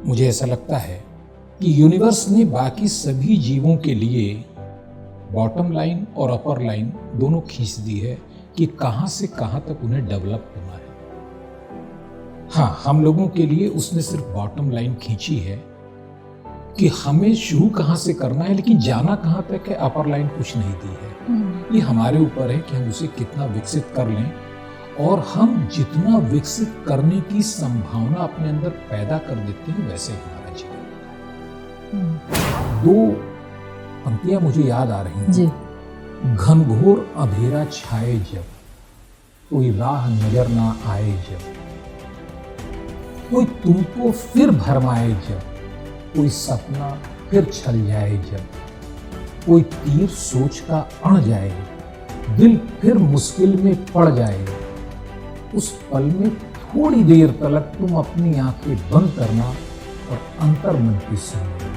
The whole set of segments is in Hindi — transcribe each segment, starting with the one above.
मुझे ऐसा लगता है कि यूनिवर्स ने बाकी सभी जीवों के लिए बॉटम लाइन और अपर लाइन दोनों खींच दी है कि कहां से कहां तक उन्हें डेवलप होना है। हाँ, हम लोगों के लिए उसने सिर्फ बॉटम लाइन खींची है कि हमें शुरू कहां से करना है, लेकिन जाना कहां तक है अपर लाइन कुछ नहीं दी है। ये हमारे ऊपर है कि हम उसे कितना विकसित कर लें, और हम जितना विकसित करने की संभावना अपने अंदर पैदा कर देते हैं वैसे ही हमारा जीवन। दो पंक्तियां मुझे याद आ रही हैं जी। घनघोर अंधेरा छाए जब, कोई राह नजर ना आए जब, कोई तुमको फिर भरमाए जब, कोई सपना फिर छल जाए जब, कोई तीर सोच का अड़ जाए, दिल फिर मुश्किल में पड़ जाए, उस पल में थोड़ी देर तलक तुम अपनी आंखें बंद करना और अंतर्मन की सुनना।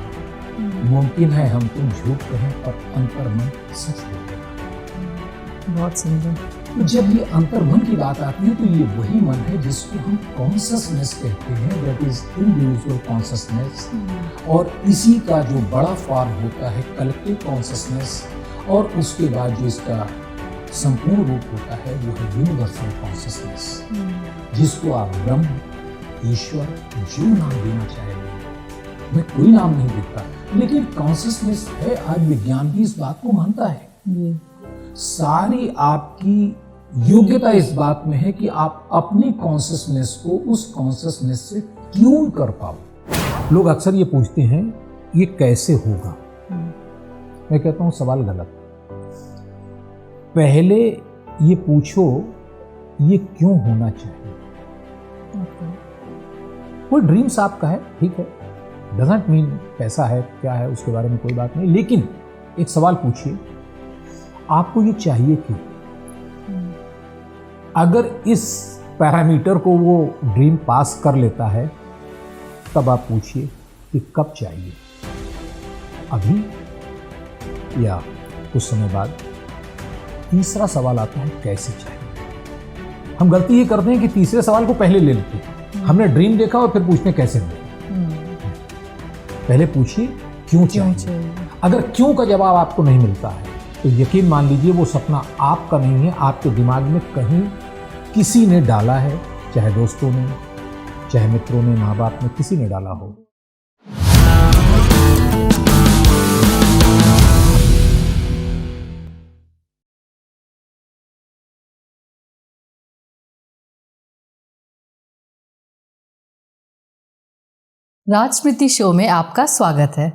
मुमकिन है हम तुम झूठ कहें पर अंतर्मन सच बोले। बहुत सुंदर। तो जब ये अंतर्मन की बात आती है तो ये वही मन है जिसको हम कॉन्शसनेस कहते हैं, दैट इज इंडिविजुअल कॉन्शसनेस। और इसी का जो बड़ा फॉर्म होता है कलेक्टिव कॉन्शसनेस, और उसके बाद जो इसका संपूर्ण रूप होता है वो है यूनिवर्सल कॉन्शसनेस, जिसको आप ब्रह्म, ईश्वर, जो नाम देना चाहेंगे। मैं कोई नाम नहीं देता, लेकिन कॉन्शसनेस है। आज विज्ञान भी इस बात को मानता है। सारी आपकी योग्यता इस बात में है कि आप अपनी कॉन्शसनेस को उस कॉन्शसनेस से ट्यून कर पाओ। लोग अक्सर ये पूछते हैं ये कैसे होगा। मैं कहता हूं सवाल गलत। पहले ये पूछो ये क्यों होना चाहिए। कोई ड्रीम्स आपका है, ठीक है, डजंट मीन कैसा है क्या है उसके बारे में कोई बात नहीं, लेकिन एक सवाल पूछिए आपको ये चाहिए क्यों। अगर इस पैरामीटर को वो ड्रीम पास कर लेता है तब आप पूछिए कि कब चाहिए, अभी या कुछ समय बाद। तीसरा सवाल आता है कैसे चाहिए। हम गलती ये करते हैं कि तीसरे सवाल को पहले ले लेते हैं। हमने ड्रीम देखा और फिर पूछते हैं कैसे मिले। पहले पूछिए क्यों चाहिए। अगर क्यों का जवाब आपको नहीं मिलता है तो यकीन मान लीजिए वो सपना आपका नहीं है, आपके दिमाग में कहीं किसी ने डाला है, चाहे दोस्तों ने, चाहे मित्रों ने, माँ बाप ने, किसी ने डाला हो। राजस्मृति शो में आपका स्वागत है।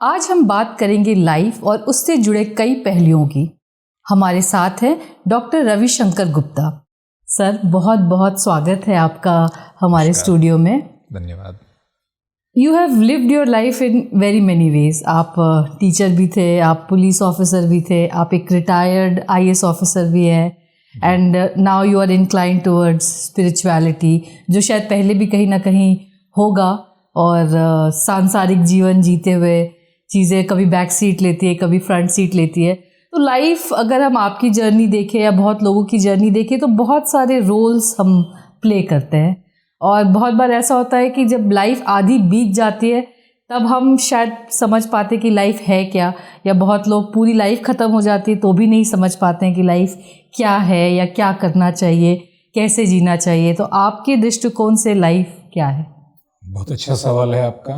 आज हम बात करेंगे लाइफ और उससे जुड़े कई पहलुओं की। हमारे साथ हैं डॉक्टर रविशंकर गुप्ता। सर, बहुत बहुत स्वागत है आपका हमारे स्टूडियो में। धन्यवाद। You have lived your life in very many ways. आप टीचर भी थे, आप पुलिस ऑफिसर भी थे, आप एक रिटायर्ड IAS ऑफिसर भी है, and now you are inclined towards spirituality, जो शायद पहले भी कहीं ना कहीं होगा। और सांसारिक जीवन जीते हुए चीज़ें कभी बैक सीट लेती है, कभी फ्रंट सीट लेती है। तो लाइफ, अगर हम आपकी जर्नी देखें या बहुत लोगों की जर्नी देखें तो बहुत सारे रोल्स हम प्ले करते हैं। और बहुत बार ऐसा होता है कि जब लाइफ आधी बीत जाती है तब हम शायद समझ पाते कि लाइफ है क्या, या बहुत लोग पूरी लाइफ ख़त्म हो जाती है तो भी नहीं समझ पाते हैं कि लाइफ क्या है या क्या करना चाहिए, कैसे जीना चाहिए। तो आपके दृष्टिकोण से लाइफ क्या है? बहुत अच्छा सवाल है आपका।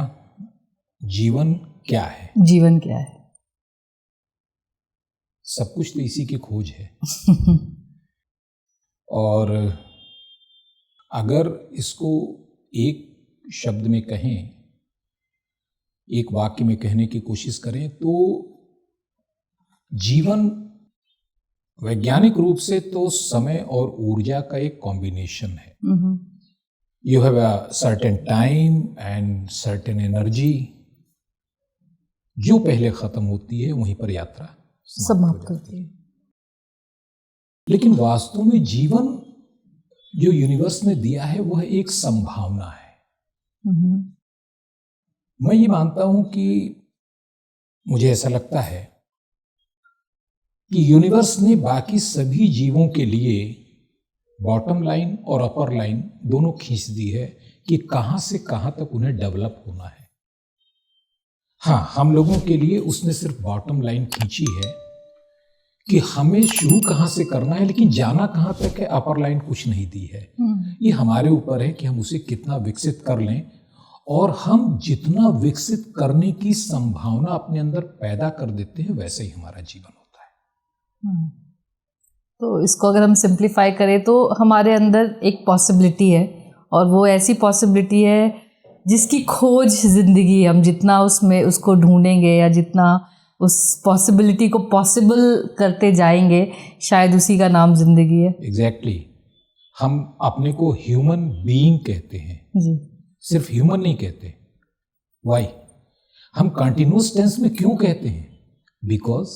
जीवन क्या है? जीवन क्या है? सब कुछ तो इसी की खोज है। और अगर इसको एक शब्द में कहें, एक वाक्य में कहने की कोशिश करें तो जीवन वैज्ञानिक रूप से तो समय और ऊर्जा का एक कॉम्बिनेशन है। You have a certain time and certain energy, जो पहले खत्म होती है वहीं पर यात्रा समाप्त होती है। लेकिन वास्तव में जीवन जो यूनिवर्स ने दिया है वह एक संभावना है। मैं ये मानता हूं कि मुझे ऐसा लगता है कि यूनिवर्स ने बाकी सभी जीवों के लिए बॉटम लाइन और अपर लाइन दोनों खींच दी है कि कहाँ से कहाँ तक उन्हें डेवलप होना है। हाँ, हम लोगों के लिए उसने सिर्फ बॉटम लाइन खींची है कि हमें शुरू कहाँ से करना है, लेकिन जाना कहाँ तक है अपर लाइन कुछ नहीं दी है। ये हमारे ऊपर है कि हम उसे कितना विकसित कर लें, और हम जितना विकसित करने की संभावना अपने अंदर पैदा कर देते हैं वैसे ही हमारा जीवन होता है। तो इसको अगर हम सिंप्लीफाई करें तो हमारे अंदर एक पॉसिबिलिटी है, और वो ऐसी पॉसिबिलिटी है जिसकी खोज ज़िंदगी, हम जितना उसमें उसको ढूंढेंगे या जितना उस पॉसिबिलिटी को पॉसिबल करते जाएंगे, शायद उसी का नाम ज़िंदगी है। एग्जैक्टली। हम अपने को ह्यूमन बीइंग कहते हैं जी, सिर्फ ह्यूमन नहीं कहते। वाई? हम कंटिन्यूस टेंस में क्यों कहते हैं? Because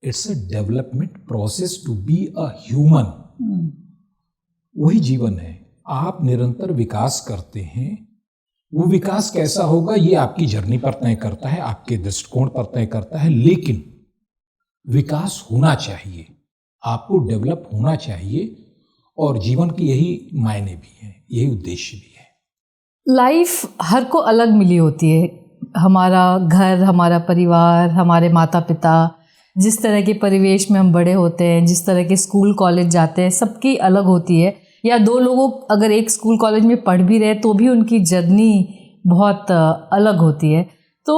it's a development process to be a human. वही जीवन है। आप निरंतर विकास करते हैं। वो विकास कैसा होगा ये आपकी जर्नी पर तय करता है, आपके दृष्टिकोण पर तय करता है, लेकिन विकास होना चाहिए, आपको डेवलप होना चाहिए, और जीवन की यही मायने भी हैं, यही उद्देश्य भी है। लाइफ हर को अलग मिली होती है। हमारा घर, हमारा परिवार, हमारे माता पिता, जिस तरह के परिवेश में हम बड़े होते हैं, जिस तरह के स्कूल कॉलेज जाते हैं, सबकी अलग होती है। या दो लोगों अगर एक स्कूल कॉलेज में पढ़ भी रहे तो भी उनकी जर्नी बहुत अलग होती है। तो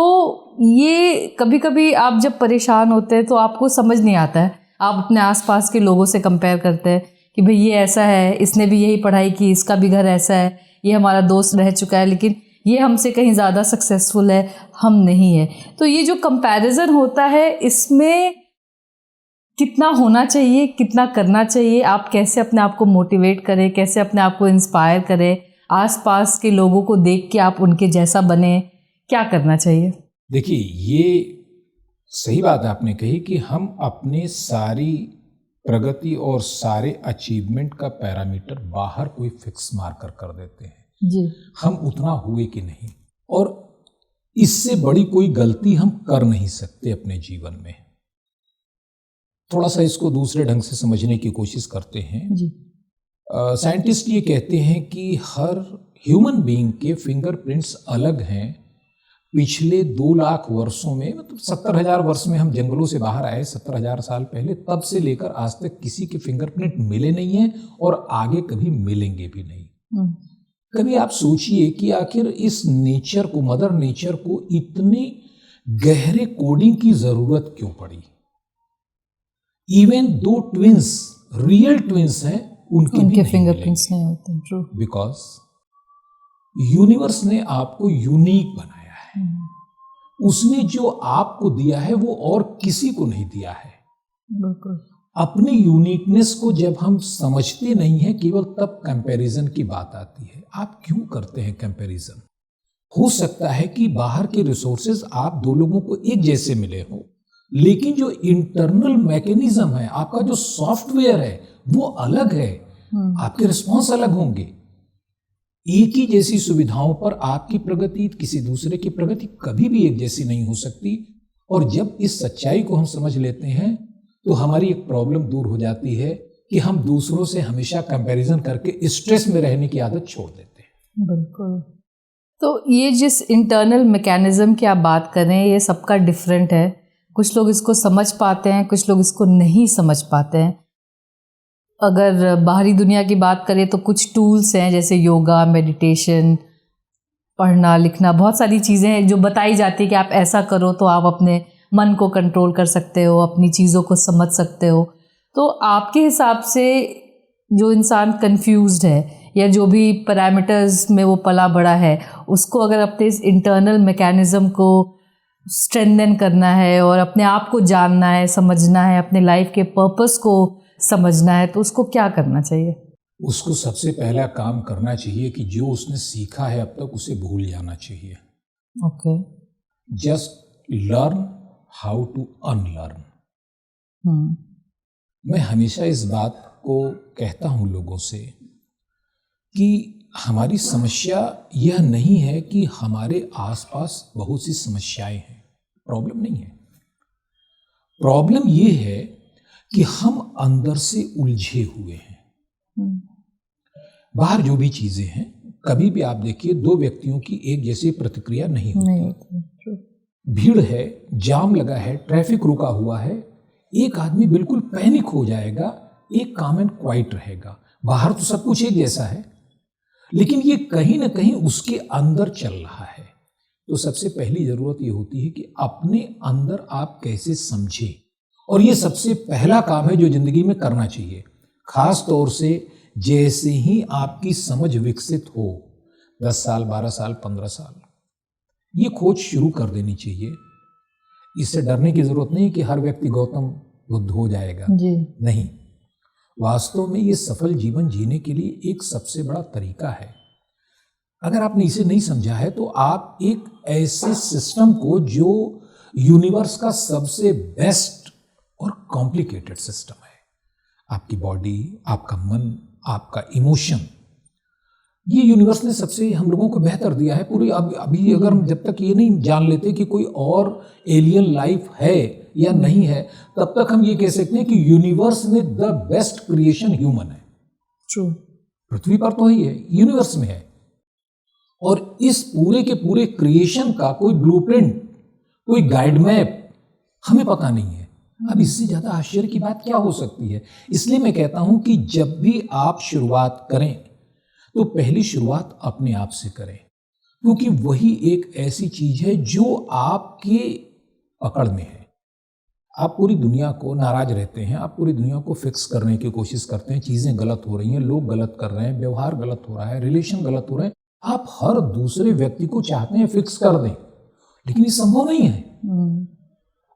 ये कभी कभी आप जब परेशान होते हैं तो आपको समझ नहीं आता है, आप अपने आसपास के लोगों से कंपेयर करते हैं कि भाई ये ऐसा है, इसने भी यही पढ़ाई की, इसका भी घर ऐसा है, ये हमारा दोस्त रह चुका है, लेकिन ये हमसे कहीं ज़्यादा सक्सेसफुल है, हम नहीं है। तो ये जो कंपैरिजन होता है, इसमें कितना होना चाहिए, कितना करना चाहिए, आप कैसे अपने आप को मोटिवेट करें, कैसे अपने आप को इंस्पायर करें, आसपास के लोगों को देख के आप उनके जैसा बने, क्या करना चाहिए? देखिए, ये सही बात आपने कही कि हम अपने सारी प्रगति और सारे अचीवमेंट का पैरामीटर बाहर कोई फिक्स मार्कर कर देते हैं। जी, हम उतना हुए कि नहीं, और इससे बड़ी कोई गलती हम कर नहीं सकते अपने जीवन में। थोड़ा सा इसको दूसरे ढंग से समझने की कोशिश करते हैं। जी, साइंटिस्ट ये कहते हैं कि हर ह्यूमन बीइंग के फिंगरप्रिंट्स अलग हैं। पिछले 2 लाख वर्षों में, मतलब 70,000 वर्ष में हम जंगलों से बाहर आए, 70,000 साल पहले, तब से लेकर आज तक किसी के फिंगरप्रिंट मिले नहीं हैं और आगे कभी मिलेंगे भी नहीं। कभी आप सोचिए कि आखिर इस नेचर को, मदर नेचर को इतनी गहरे कोडिंग की जरूरत क्यों पड़ी? Even though twins, real twins हैं, उनके फिंगरप्रिंट्स नहीं होते। ट्रू। बिकॉज यूनिवर्स ने आपको यूनिक बनाया है। उसने जो आपको दिया है वो और किसी को नहीं दिया है। बिल्कुल। अपनी यूनिकनेस को जब हम समझते नहीं हैं, केवल तब कंपैरिजन की बात आती है। आप क्यों करते हैं कंपैरिजन? हो सकता है कि बाहर के रिसोर्सेज आप दो लोगों को एक जैसे मिले हो, लेकिन जो इंटरनल मैकेनिज्म है, आपका जो सॉफ्टवेयर है, वो अलग है। आपके रिस्पॉन्स अलग होंगे। एक ही जैसी सुविधाओं पर आपकी प्रगति, किसी दूसरे की प्रगति कभी भी एक जैसी नहीं हो सकती। और जब इस सच्चाई को हम समझ लेते हैं तो हमारी एक प्रॉब्लम दूर हो जाती है कि हम दूसरों से हमेशा कंपैरिजन करके स्ट्रेस में रहने की आदत छोड़ देते हैं। बिल्कुल। तो ये जिस इंटरनल मैकेनिज्म की आप बात कर रहे हैं, ये सबका डिफरेंट है। कुछ लोग इसको समझ पाते हैं, कुछ लोग इसको नहीं समझ पाते हैं। अगर बाहरी दुनिया की बात करें तो कुछ टूल्स हैं, जैसे योगा, मेडिटेशन, पढ़ना लिखना, बहुत सारी चीज़ें हैं जो बताई जाती है कि आप ऐसा करो तो आप अपने मन को कंट्रोल कर सकते हो, अपनी चीज़ों को समझ सकते हो। तो आपके हिसाब से जो इंसान कंफ्यूज्ड है या जो भी पैरामीटर्स में वो पला बड़ा है, उसको अगर अपने इस इंटरनल मैकेनिज्म को स्ट्रेंथन करना है और अपने आप को जानना है, समझना है, अपने लाइफ के पर्पस को समझना है, तो उसको क्या करना चाहिए? उसको सबसे पहला काम करना चाहिए कि जो उसने सीखा है अब तक, उसे भूल जाना चाहिए। Okay. Just learn how to unlearn. मैं हमेशा इस बात को कहता हूं लोगों से कि हमारी समस्या यह नहीं है कि हमारे आसपास बहुत सी समस्याएं हैं। प्रॉब्लम नहीं है। प्रॉब्लम यह है कि हम अंदर से उलझे हुए हैं। बाहर जो भी चीजें हैं, कभी भी आप देखिए दो व्यक्तियों की एक जैसी प्रतिक्रिया नहीं होती। नहीं होती। True. भीड़ है, जाम लगा है, ट्रैफिक रुका हुआ है, एक आदमी बिल्कुल पैनिक हो जाएगा, एक काम एंड क्वाइट रहेगा। बाहर तो सब कुछ एक जैसा है, लेकिन ये कहीं ना कहीं उसके अंदर चल रहा है। तो सबसे पहली जरूरत ये होती है कि अपने अंदर आप कैसे समझे, और ये सबसे पहला काम है जो जिंदगी में करना चाहिए। खास तौर से जैसे ही आपकी समझ विकसित हो, 10 साल, 12 साल, 15 साल, ये खोज शुरू कर देनी चाहिए। इससे डरने की जरूरत नहीं कि हर व्यक्ति गौतम बुद्ध हो जाएगा जी। नहीं, वास्तव में ये सफल जीवन जीने के लिए एक सबसे बड़ा तरीका है। अगर आपने इसे नहीं समझा है तो आप एक ऐसे सिस्टम को, जो यूनिवर्स का सबसे बेस्ट और कॉम्प्लिकेटेड सिस्टम है, आपकी बॉडी, आपका मन, आपका इमोशन, ये यूनिवर्स ने सबसे हम लोगों को बेहतर दिया है पूरी। अभी अगर हम जब तक ये नहीं जान लेते कि कोई और एलियन लाइफ है या नहीं है, तब तक हम ये कह सकते हैं कि यूनिवर्स में द बेस्ट क्रिएशन ह्यूमन है। ट्रू। पृथ्वी पर तो ही है, यूनिवर्स में है, और इस पूरे के पूरे क्रिएशन का कोई ब्लूप्रिंट, कोई गाइड मैप हमें पता नहीं है। अब इससे ज्यादा आश्चर्य की बात क्या हो सकती है? इसलिए मैं कहता हूं कि जब भी आप शुरुआत करें तो पहली शुरुआत अपने आप से करें, क्योंकि वही एक ऐसी चीज है जो आपके पकड़ में है। आप पूरी दुनिया को नाराज रहते हैं, आप पूरी दुनिया को फिक्स करने की कोशिश करते हैं, चीजें गलत हो रही हैं, लोग गलत कर रहे हैं, व्यवहार गलत हो रहा है, रिलेशन गलत हो रहे हैं। आप हर दूसरे व्यक्ति को चाहते हैं फिक्स कर दें, लेकिन ये संभव नहीं है।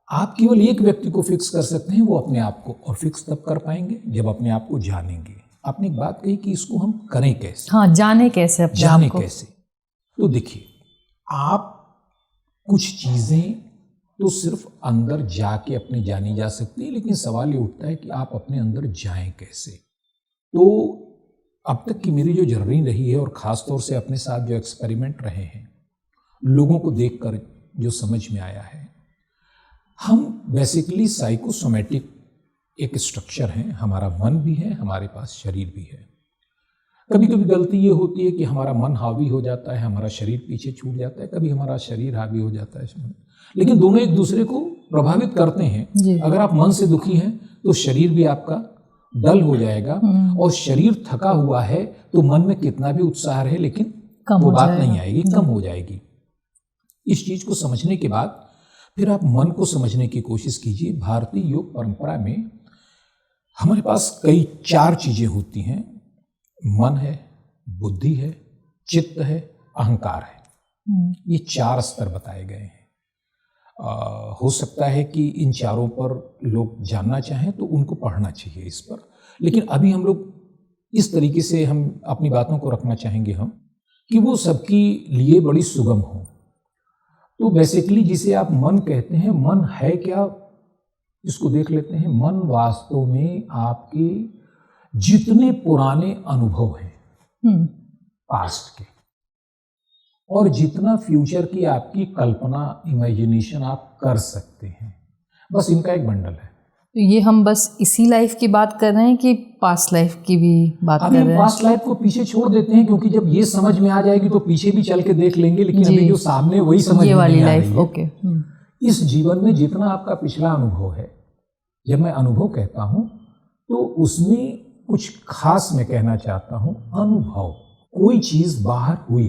आप केवल एक व्यक्ति को फिक्स कर सकते हैं, वो अपने आप को, और फिक्स तब कर पाएंगे जब अपने आप को जानेंगे। आपने एक बात कही कि इसको हम करें कैसे? हाँ, जाने कैसे अपने जाने आप को? कैसे? तो देखिए, आप कुछ चीजें तो सिर्फ अंदर जाके अपने जानी जा सकती है, लेकिन सवाल ये उठता है कि आप अपने अंदर जाएं कैसे। तो अब तक की मेरी जो जर्नी रही है, और खास तौर से अपने साथ जो एक्सपेरिमेंट रहे हैं, लोगों को देखकर जो समझ में आया है, हम बेसिकली साइकोसोमेटिक एक स्ट्रक्चर है। हमारा मन भी है, हमारे पास शरीर भी है। कभी कभी गलती ये होती है कि हमारा मन हावी हो जाता है, हमारा शरीर पीछे छूट जाता है, कभी हमारा शरीर हावी हो जाता है, लेकिन दोनों एक दूसरे को प्रभावित करते हैं। अगर आप मन से दुखी हैं तो शरीर भी आपका डल हो जाएगा, और शरीर थका हुआ है तो मन में कितना भी उत्साह रहे, लेकिन वो बात नहीं आएगी, कम हो जाएगी। इस चीज को समझने के बाद फिर आप मन को समझने की कोशिश कीजिए। भारतीय योग परंपरा में हमारे पास कई 4 चीजें होती हैं। मन है, बुद्धि है, चित्त है, अहंकार है। ये 4 स्तर बताए गए हैं। हो सकता है कि इन चारों पर लोग जानना चाहें तो उनको पढ़ना चाहिए इस पर, लेकिन अभी हम लोग इस तरीके से हम अपनी बातों को रखना चाहेंगे हम कि वो सबके लिए बड़ी सुगम हो। तो बेसिकली जिसे आप मन कहते हैं, मन है क्या, इसको देख लेते हैं। मन वास्तव में आपके जितने पुराने अनुभव हैं पास्ट के, और जितना फ्यूचर की आपकी कल्पना, इमेजिनेशन आप कर सकते हैं, बस इनका एक बंडल है। तो ये हम बस इसी लाइफ की बात कर रहे हैं कि पास्ट लाइफ की भी बात कर रहे हैं? पास्ट लाइफ को पीछे छोड़ देते हैं, क्योंकि जब ये समझ में आ जाएगी तो पीछे भी चल के देख लेंगे, लेकिन अभी जो सामने वही समझ में नहीं आ रही है। ओके। इस जीवन में जितना आपका पिछला अनुभव है, जब मैं अनुभव कहता हूं तो उसमें कुछ खास मैं कहना चाहता हूं। अनुभव, कोई चीज बाहर हुई,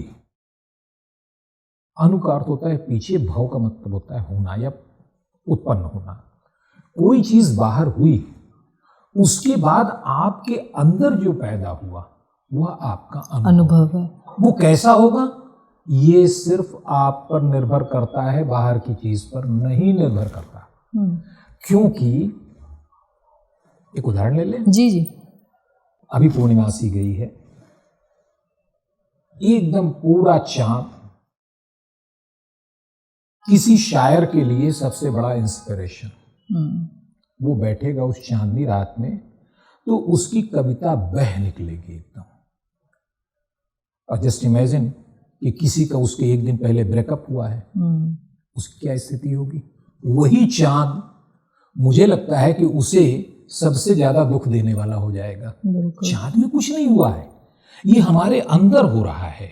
अनु का अर्थ होता है पीछे, भव का मतलब होता है होना या उत्पन्न होना। कोई चीज बाहर हुई, उसके बाद आपके अंदर जो पैदा हुआ वह आपका अनुभव है। वो कैसा होगा ये सिर्फ आप पर निर्भर करता है, बाहर की चीज पर नहीं निर्भर करता। क्योंकि एक उदाहरण ले लें। जी जी। अभी पूर्णिमा सी गई है, एकदम पूरा चांद किसी शायर के लिए सबसे बड़ा इंस्पिरेशन। वो बैठेगा उस चांदनी रात में तो उसकी कविता बह निकलेगी एकदम। और जस्ट इमेजिन कि किसी का उसके एक दिन पहले ब्रेकअप हुआ है, उसकी क्या स्थिति होगी। वही चांद मुझे लगता है कि उसे सबसे ज्यादा दुख देने वाला हो जाएगा। चांद में कुछ नहीं हुआ है, ये हमारे अंदर हो रहा है।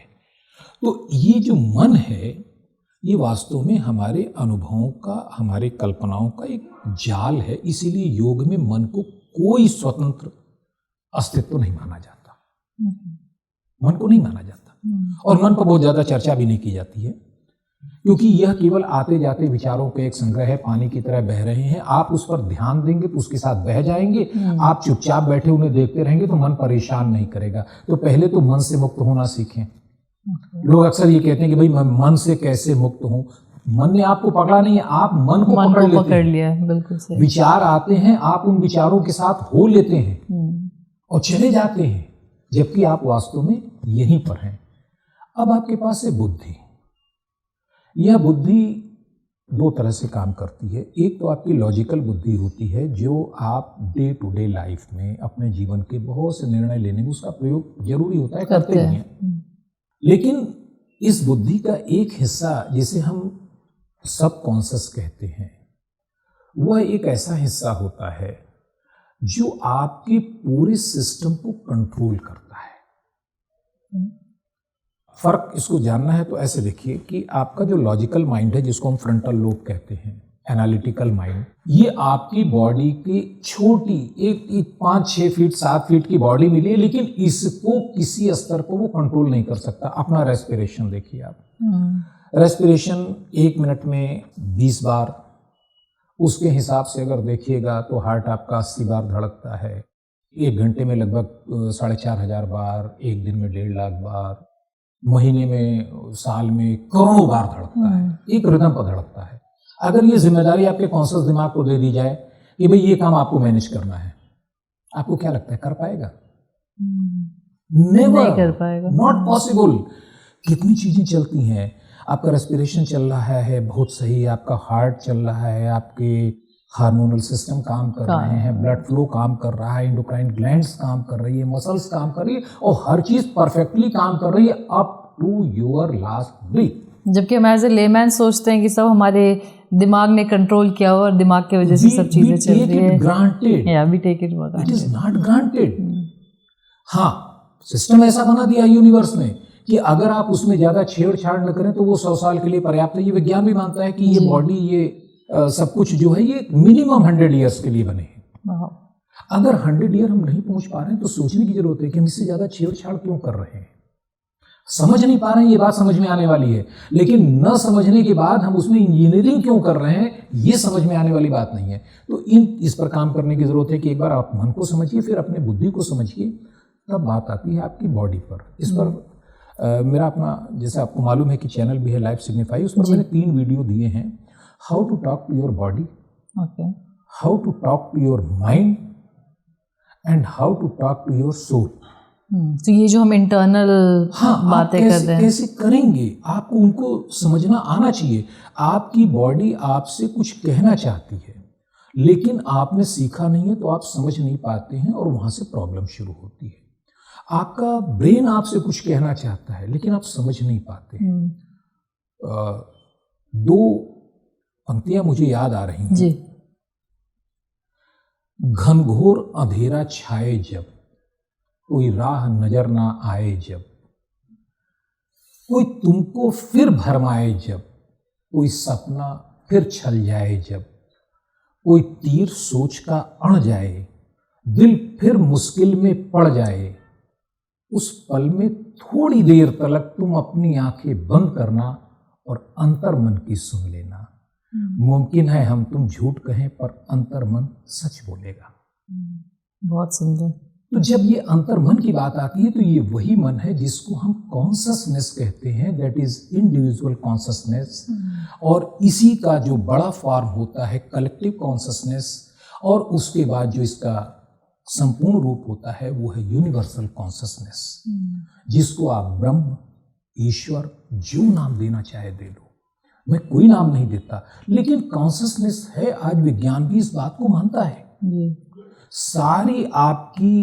तो ये जो मन है, ये वास्तव में हमारे अनुभवों का, हमारे कल्पनाओं का एक जाल है। इसीलिए योग में मन को कोई स्वतंत्र अस्तित्व नहीं माना जाता, मन को नहीं माना जाता। और मन पर बहुत ज्यादा चर्चा भी नहीं की जाती है, क्योंकि यह केवल आते जाते विचारों के एक संग्रह है, पानी की तरह बह रहे हैं। आप उस पर ध्यान देंगे तो उसके साथ बह जाएंगे। आप चुपचाप बैठे उन्हें देखते रहेंगे तो मन परेशान नहीं करेगा। तो पहले तो मन से मुक्त होना सीखें। लोग अक्सर ये कहते हैं कि भाई मैं मन से कैसे मुक्त हूं। मन ने आपको पकड़ा नहीं है, आप मन को पकड़ लिया। बिल्कुल सही। विचार आते हैं, आप उन विचारों के साथ हो लेते हैं और चले जाते हैं, जबकि आप वास्तव में यहीं पर हैं। अब आपके पास है बुद्धि। यह बुद्धि दो तरह से काम करती है। एक तो आपकी लॉजिकल बुद्धि होती है, जो आप डे टू डे लाइफ में अपने जीवन के बहुत से निर्णय लेने में उसका प्रयोग जरूरी होता है, करते ही हैं। लेकिन इस बुद्धि का एक हिस्सा, जिसे हम सब कॉन्शियस कहते हैं, वह एक ऐसा हिस्सा होता है जो आपके पूरे सिस्टम को कंट्रोल करता है। फर्क इसको जानना है तो ऐसे देखिए कि आपका जो लॉजिकल माइंड है, जिसको हम फ्रंटल लोब कहते हैं, एनालिटिकल माइंड, ये आपकी बॉडी की छोटी एक 5-6 फीट 7 फीट की बॉडी मिली है, लेकिन इसको किसी स्तर को वो कंट्रोल नहीं कर सकता। अपना रेस्पिरेशन देखिए आप, रेस्पिरेशन 1 मिनट में 20 बार, उसके हिसाब से अगर देखिएगा तो हार्ट आपका 80 बार धड़कता है। 1 घंटे में लगभग 4,500 बार, एक दिन में 1.5 लाख बार, महीने में, साल में करोड़ों बार धड़कता है, एक रिदम पर धड़कता है। अगर ये जिम्मेदारी आपके कॉन्शियस दिमाग को दे दी जाए कि भाई ये काम आपको मैनेज करना है, आपको क्या लगता है कर पाएगा? नेवर, नहीं कर पाएगा, नॉट पॉसिबल। कितनी चीजें चलती हैं, आपका रेस्पिरेशन चल रहा है बहुत सही, आपका हार्ट चल रहा है, आपके हार्मोनल सिस्टम काम कर रहे हैं, ब्लड फ्लो काम कर रहा है, एंडोक्राइन ग्लैंड्स काम कर रही है, मसल्स काम कर रही है, और हर चीज परफेक्टली काम कर रही है up to your last breath. जबकि हम एज ए लेमैन सोचते हैं कि सब हमारे दिमाग ने कंट्रोल किया हुआ और दिमाग की वजह से सब चीजें चल रही है। ग्रांटेड, या we take it for granted, it is not granted. हाँ, सिस्टम ऐसा बना दिया यूनिवर्स ने कि अगर आप उसमें ज्यादा छेड़छाड़ न करें तो वो 100 साल के लिए पर्याप्त है। ये विज्ञान भी मानता है कि ये बॉडी, ये सब कुछ जो है, ये मिनिमम 100 ईयर्स के लिए बने हैं। अगर 100 ईयर हम नहीं पहुंच पा रहे हैं तो सोचने की जरूरत है कि हम इससे ज्यादा छेड़छाड़ क्यों कर रहे हैं। समझ नहीं पा रहे हैं, ये बात समझ में आने वाली है, लेकिन न समझने के बाद हम उसमें इंजीनियरिंग क्यों कर रहे हैं, ये समझ में आने वाली बात नहीं है। तो इस पर काम करने की जरूरत है कि एक बार आप मन को समझिए, फिर अपने बुद्धि को समझिए, तब बात आती है आपकी बॉडी पर। इस पर मेरा अपना, जैसे आपको मालूम है कि चैनल भी है लाइफ सिग्निफाई, उस पर मैंने 3 वीडियो दिए हैं। How to talk to your body, how to talk to your mind, and how to talk to your soul. तो ये जो हम इंटरनल बातें कर रहे हैं, कैसे करेंगे, आपको उनको समझना आना चाहिए। आपकी बॉडी आपसे कुछ कहना चाहती है, लेकिन आपने सीखा नहीं है तो आप समझ नहीं पाते हैं और वहां से प्रॉब्लम शुरू होती है। आपका ब्रेन आपसे कुछ कहना चाहता है, लेकिन आप समझ नहीं पाते हैं। 2 पंक्तियां मुझे याद आ रही हैं जी। घनघोर अंधेरा छाए जब, कोई राह नजर ना आए जब, कोई तुमको फिर भरमाए जब, कोई सपना फिर छल जाए जब, कोई तीर सोच का अड़ जाए, दिल फिर मुश्किल में पड़ जाए, उस पल में थोड़ी देर तलक तुम अपनी आंखें बंद करना और अंतर मन की सुन लेना। मुमकिन है हम तुम झूठ कहें पर अंतर मन सच बोलेगा। बहुत सुंदर। तो जब ये अंतर मन की बात आती है तो ये वही मन है जिसको हम कॉन्शसनेस कहते हैं, दैट इज इंडिविजुअल कॉन्शसनेस। और इसी का जो बड़ा फॉर्म होता है कलेक्टिव कॉन्शसनेस, और उसके बाद जो इसका संपूर्ण रूप होता है वो है यूनिवर्सल कॉन्शसनेस, जिसको आप ब्रह्म, ईश्वर, जो नाम देना चाहे दे दो, मैं कोई नाम नहीं देता, लेकिन कॉन्शसनेस है। आज विज्ञान भी इस बात को मानता है। सारी आपकी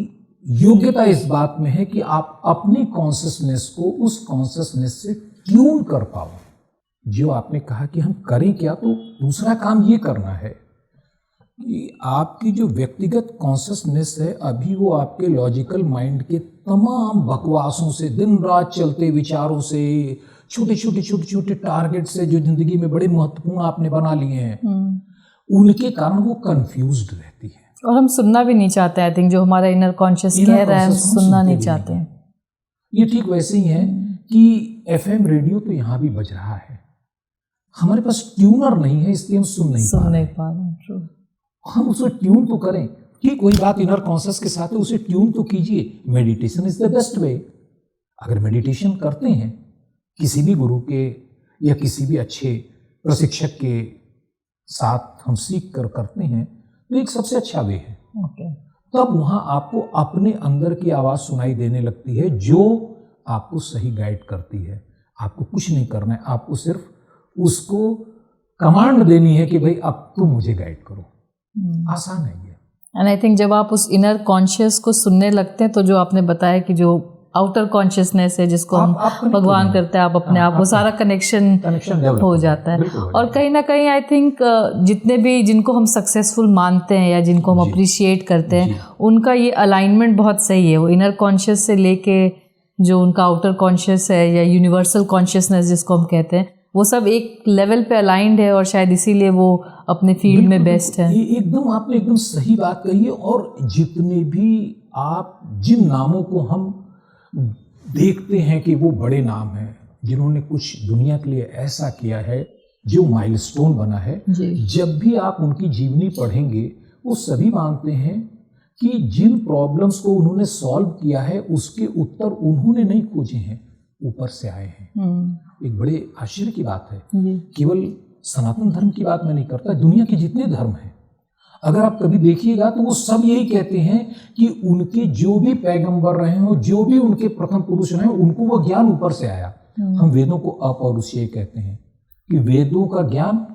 योग्यता इस बात में है कि आप अपनी कॉन्शसनेस को उस कॉन्शसनेस से ट्यून कर पाओ। जो आपने कहा कि हम करें क्या, तो दूसरा काम ये करना है कि आपकी जो व्यक्तिगत कॉन्शसनेस है, अभी वो आपके लॉजिकल माइंड के तमाम बकवासों से, दिन रात चलते विचारों से, छोटे टारगेट से जो जिंदगी में बड़े महत्वपूर्ण आपने बना लिए हैं, उनके कारण वो कंफ्यूज्ड रहती है। और हम सुनना भी नहीं चाहते। आई थिंक जो हमारा इनर कॉन्शियस कह रहा है हम सुनना नहीं चाहते हैं। ये ठीक वैसे ही है कि एफएम रेडियो तो यहाँ भी बज रहा है, हमारे पास ट्यूनर नहीं है इसलिए हम सुन नहीं पा रहे। हम उसे ट्यून तो करें कि कोई बात इनर कॉन्शियस के साथ है, उसे ट्यून तो कीजिए। Meditation is the best way. अगर मेडिटेशन करते हैं किसी भी गुरु के या किसी भी अच्छे प्रशिक्षक के साथ हम सीख कर करते हैं तो एक सबसे अच्छा वे है। तब वहाँ आपको अपने अंदर की आवाज़ सुनाई देने लगती है जो आपको सही गाइड करती है। आपको कुछ नहीं करना है, आपको सिर्फ उसको कमांड देनी है कि भाई अब तुम मुझे गाइड करो। आसान है ये। एंड आई थिंक जब आप उस इनर कॉन्शियस को सुनने लगते हैं तो जो आपने बताया कि जो आउटर कॉन्शियसनेस है जिसको हम भगवान करते हैं, आप अपने आप वो सारा कनेक्शन हो जाता है। और कहीं ना कहीं आई थिंक जितने भी जिनको हम सक्सेसफुल मानते हैं या जिनको हम अप्रिशिएट करते हैं उनका ये अलाइनमेंट बहुत सही है। वो इनर कॉन्शियस से लेके जो उनका आउटर कॉन्शियस है या यूनिवर्सल कॉन्शियसनेस जिसको हम कहते हैं, वो सब एक लेवल पे अलाइंड है और शायद इसीलिए वो अपने फील्ड में बेस्ट है। एकदम आपने एकदम सही बात कही है। और जितने भी आप जिन नामों को हम देखते हैं कि वो बड़े नाम हैं जिन्होंने कुछ दुनिया के लिए ऐसा किया है जो माइलस्टोन बना है, जब भी आप उनकी जीवनी पढ़ेंगे वो सभी मानते हैं कि जिन प्रॉब्लम्स को उन्होंने सॉल्व किया है उसके उत्तर उन्होंने नहीं खोजे हैं, ऊपर से आए हैं। एक बड़े आश्चर्य की बात है। केवल सनातन धर्म की बात मैं नहीं करता, दुनिया के जितने धर्म हैं अगर आप कभी देखिएगा तो वो सब यही कहते हैं कि उनके जो भी पैगंबर रहे हो, जो भी उनके प्रथम पुरुष रहे, उनको वो ज्ञान ऊपर से आया। हम वेदों को अपौरुषेय कहते हैं कि वेदों का ज्ञान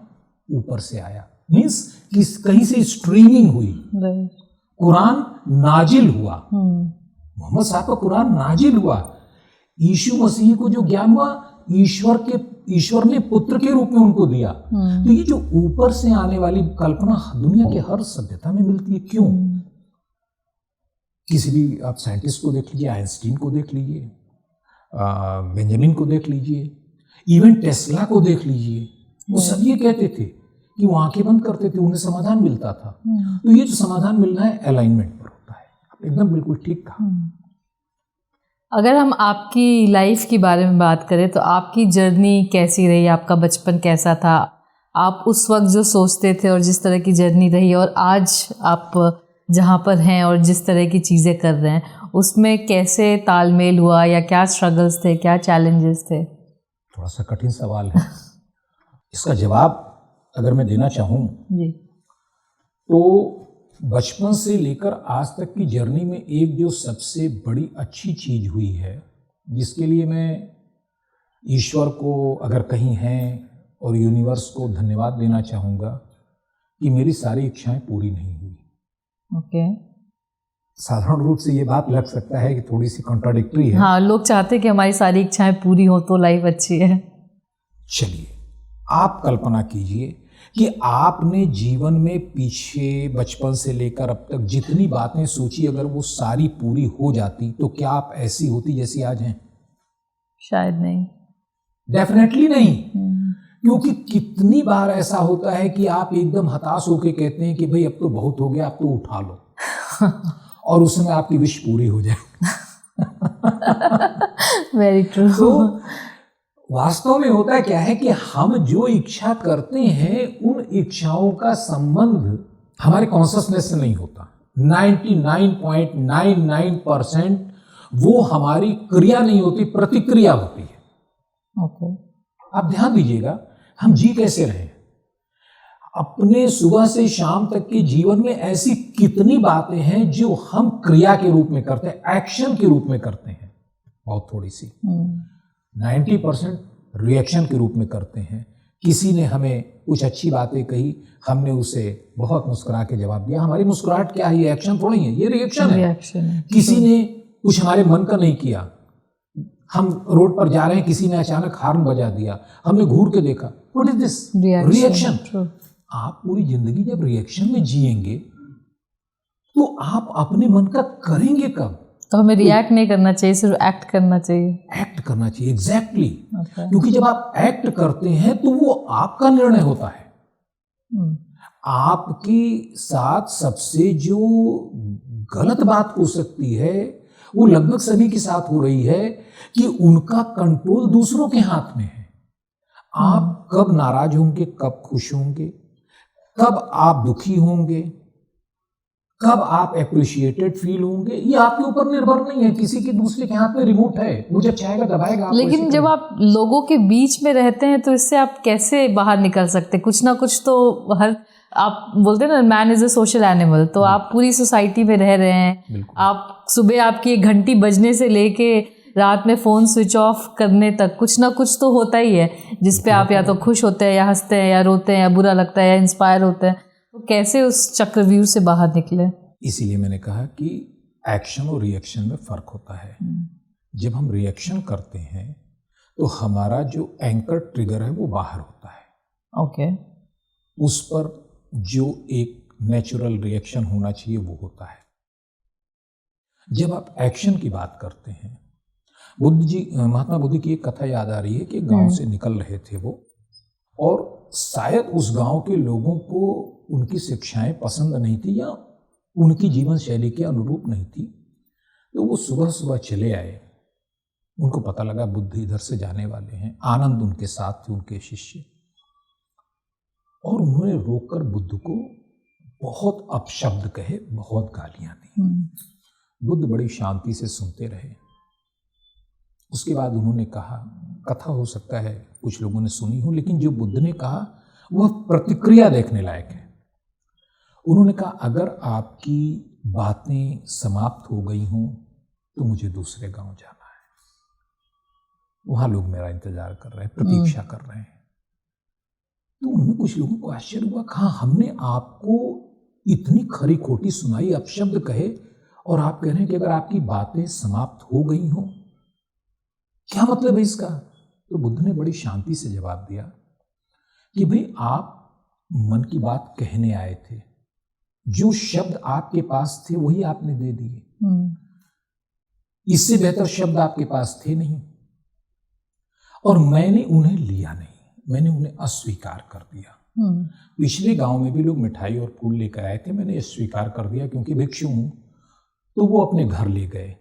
ऊपर से आया, मीन्स कि कहीं से स्ट्रीमिंग हुई। कुरान नाजिल हुआ, मोहम्मद साहब का कुरान नाजिल हुआ। यीशु मसीह को जो ज्ञान हुआ ईश्वर ने पुत्र के रूप में उनको दिया। तो ये जो ऊपर से आने वाली कल्पना दुनिया के हर सभ्यता में मिलती है। क्यों? किसी भी आप साइंटिस्ट को देख लीजिए, आइंस्टीन को देख लीजिए, बेंजामिन को देख लीजिए, इवन टेस्ला को देख लीजिए, वो सब ये कहते थे कि वो आंखें बंद करते थे, उन्हें समाधान मिलता था। तो ये जो समाधान मिलना है अलाइनमेंट पर होता है। आपने एकदम बिल्कुल ठीक कहा। अगर हम आपकी लाइफ के बारे में बात करें तो आपकी जर्नी कैसी रही, आपका बचपन कैसा था, आप उस वक्त जो सोचते थे और जिस तरह की जर्नी रही और आज आप जहाँ पर हैं और जिस तरह की चीज़ें कर रहे हैं, उसमें कैसे तालमेल हुआ या क्या स्ट्रगल्स थे, क्या चैलेंजेस थे? थोड़ा सा कठिन सवाल है। इसका जवाब अगर मैं देना चाहूँ तो बचपन से लेकर आज तक की जर्नी में एक जो सबसे बड़ी अच्छी चीज़ हुई है, जिसके लिए मैं ईश्वर को अगर कहीं हैं और यूनिवर्स को धन्यवाद देना चाहूँगा कि मेरी सारी इच्छाएं पूरी नहीं हुई। साधारण रूप से ये बात लग सकता है कि थोड़ी सी कॉन्ट्राडिक्टरी है। हाँ, लोग चाहते हैं कि हमारी सारी इच्छाएं पूरी हो तो लाइफ अच्छी है। चलिए आप कल्पना कीजिए कि आपने जीवन में पीछे बचपन से लेकर अब तक जितनी बातें सोची, अगर वो सारी पूरी हो जाती तो क्या आप ऐसी होती जैसी आज हैं? शायद नहीं, डेफिनेटली नहीं। क्योंकि कितनी बार ऐसा होता है कि आप एकदम हताश होकर कहते हैं कि भाई अब तो बहुत हो गया, अब तो उठा लो और उस समय आपकी विश पूरी हो जाए। Very true. तो वास्तव में होता क्या है कि हम जो इच्छा करते हैं उन इच्छाओं का संबंध हमारे कॉन्शसनेस से नहीं होता। 99.99% वो हमारी क्रिया नहीं होती, प्रतिक्रिया होती है। आप ध्यान दीजिएगा, हम जी कैसे रहे, अपने सुबह से शाम तक के जीवन में ऐसी कितनी बातें हैं जो हम क्रिया के रूप में करते हैं, एक्शन के रूप में करते हैं, बहुत थोड़ी सी। 90% रिएक्शन के रूप में करते हैं। किसी ने हमें कुछ अच्छी बातें कही, हमने उसे बहुत मुस्कुरा के जवाब दिया। हमारी मुस्कुराहट क्या है? ये एक्शन थोड़ी है, ये रिएक्शन है। किसी ने कुछ हमारे मन का नहीं किया, हम रोड पर जा रहे हैं, किसी ने अचानक हॉर्न बजा दिया, हमने घूर के देखा, व्हाट इज दिस? रिएक्शन। आप पूरी जिंदगी जब रिएक्शन में जिएंगे तो आप अपने मन का करेंगे कब? तो हमें रिएक्ट नहीं करना चाहिए, सिर्फ एक्ट करना चाहिए। एक्ट करना चाहिए, एग्जैक्टली। क्योंकि जब आप एक्ट करते हैं तो वो आपका निर्णय होता है। आपके साथ सबसे जो गलत बात हो सकती है वो लगभग सभी के साथ हो रही है कि उनका कंट्रोल दूसरों के हाथ में है। आप कब नाराज होंगे, कब खुश होंगे, कब आप दुखी होंगे, कब आप अप्रिशिएटेड फील होंगे, ये आपके ऊपर निर्भर नहीं है। किसी के दूसरे के हाथ में रिमोट है, वो जब चाहेगा दबाएगा। लेकिन जब आप लोगों के बीच में रहते हैं तो इससे आप कैसे बाहर निकल सकते हैं? कुछ ना कुछ तो हर, आप बोलते हैं ना, man is a social animal, तो आप पूरी सोसाइटी में रह रहे हैं। आप सुबह आपकी एक घंटी बजने से लेके रात में फ़ोन स्विच ऑफ करने तक कुछ ना कुछ तो होता ही है जिस पे आप या तो खुश होते हैं या हंसते हैं या रोते हैं या बुरा लगता है या इंस्पायर होते हैं। तो कैसे उस चक्रव्यूह से बाहर निकले? इसीलिए मैंने कहा कि एक्शन और रिएक्शन में फ़र्क होता है। जब हम रिएक्शन करते हैं तो हमारा जो एंकर ट्रिगर है वो बाहर होता है। ओके। उस पर जो एक नेचुरल रिएक्शन होना चाहिए वो होता है। जब आप एक्शन की बात करते हैं, महात्मा बुद्ध की एक कथा याद आ रही है कि गांव से निकल रहे थे वो, और शायद उस गांव के लोगों को उनकी शिक्षाएं पसंद नहीं थी या उनकी जीवन शैली के अनुरूप नहीं थी। तो वो सुबह सुबह चले आए। उनको पता लगा बुद्ध इधर से जाने वाले हैं। आनंद उनके साथ थे, उनके शिष्य, और उन्होंने रोककर बुद्ध को बहुत अपशब्द कहे, बहुत गालियां दी। बुद्ध बड़ी शांति से सुनते रहे। उसके बाद उन्होंने कहा, कथा हो सकता है कुछ लोगों ने सुनी हो, लेकिन जो बुद्ध ने कहा वह प्रतिक्रिया देखने लायक है। उन्होंने कहा, अगर आपकी बातें समाप्त हो गई हों तो मुझे दूसरे गांव जाना है, वहां लोग मेरा इंतजार कर रहे हैं, प्रतीक्षा कर रहे हैं। तो उनमें कुछ लोगों को आश्चर्य हुआ, कहा हमने आपको इतनी खरी खोटी सुनाई, अपशब्द कहे, और आप कह रहे हैं कि अगर आपकी बातें समाप्त हो गई हों, क्या मतलब है इसका? तो बुद्ध ने बड़ी शांति से जवाब दिया कि भाई, आप मन की बात कहने आए थे, जो शब्द आपके पास थे वही आपने दे दिए। इससे बेहतर शब्द आपके पास थे नहीं, और मैंने उन्हें लिया नहीं, मैंने उन्हें अस्वीकार कर दिया। पिछले गांव में भी लोग मिठाई और फूल लेकर आए थे, मैंने स्वीकार कर दिया क्योंकि भिक्षु हूं, तो वो अपने घर ले गए।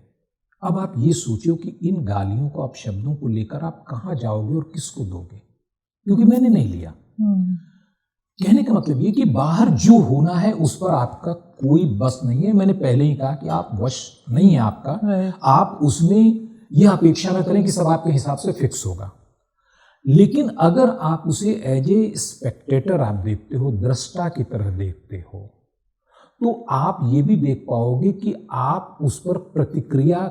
अब आप ये सोचो कि इन गालियों को, आप शब्दों को लेकर आप कहाँ जाओगे और किसको दोगे, क्योंकि मैंने नहीं लिया। कहने का मतलब ये कि बाहर जो होना है उस पर आपका कोई बस नहीं है। मैंने पहले ही कहा कि आप वश नहीं है आपका, आप उसमें यह अपेक्षा न करें कि सब आपके हिसाब से फिक्स होगा। लेकिन अगर आप उसे एज ए स्पेक्टेटर आप देखते हो, दृष्टा की तरह देखते हो, तो आप ये भी देख पाओगे कि आप उस पर प्रतिक्रिया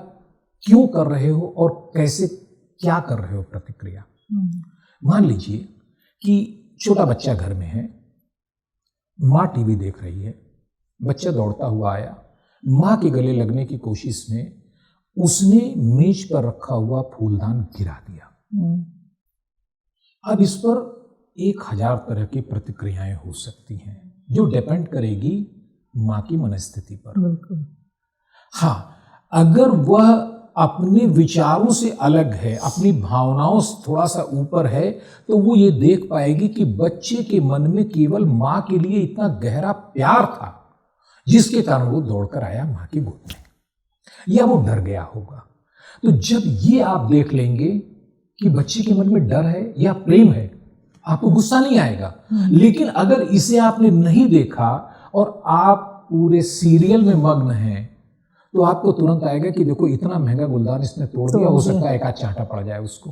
क्यों कर रहे हो और कैसे, क्या कर रहे हो प्रतिक्रिया। मान लीजिए कि छोटा बच्चा घर में है, माँ टीवी देख रही है, बच्चा दौड़ता हुआ आया, माँ के गले लगने की कोशिश में उसने मेज पर रखा हुआ फूलदान गिरा दिया। अब इस पर 1000 तरह की प्रतिक्रियाएं हो सकती हैं, जो डिपेंड करेगी माँ की मनस्थिति पर। हाँ, अगर वह अपने विचारों से अलग है, अपनी भावनाओं से थोड़ा सा ऊपर है, तो वो ये देख पाएगी कि बच्चे के मन में केवल माँ के लिए इतना गहरा प्यार था, जिसके कारण वो दौड़कर आया माँ की गोद में, या वो डर गया होगा। तो जब ये आप देख लेंगे कि बच्चे के मन में डर है या प्रेम है, आपको गुस्सा नहीं आएगा। लेकिन अगर इसे आपने नहीं देखा और आप पूरे सीरियल में मग्न हैं, तो आपको तुरंत आएगा कि देखो इतना महंगा गुलदान इसने तोड़ दिया, हो सकता है एक आध चांटा पड़ जाए उसको।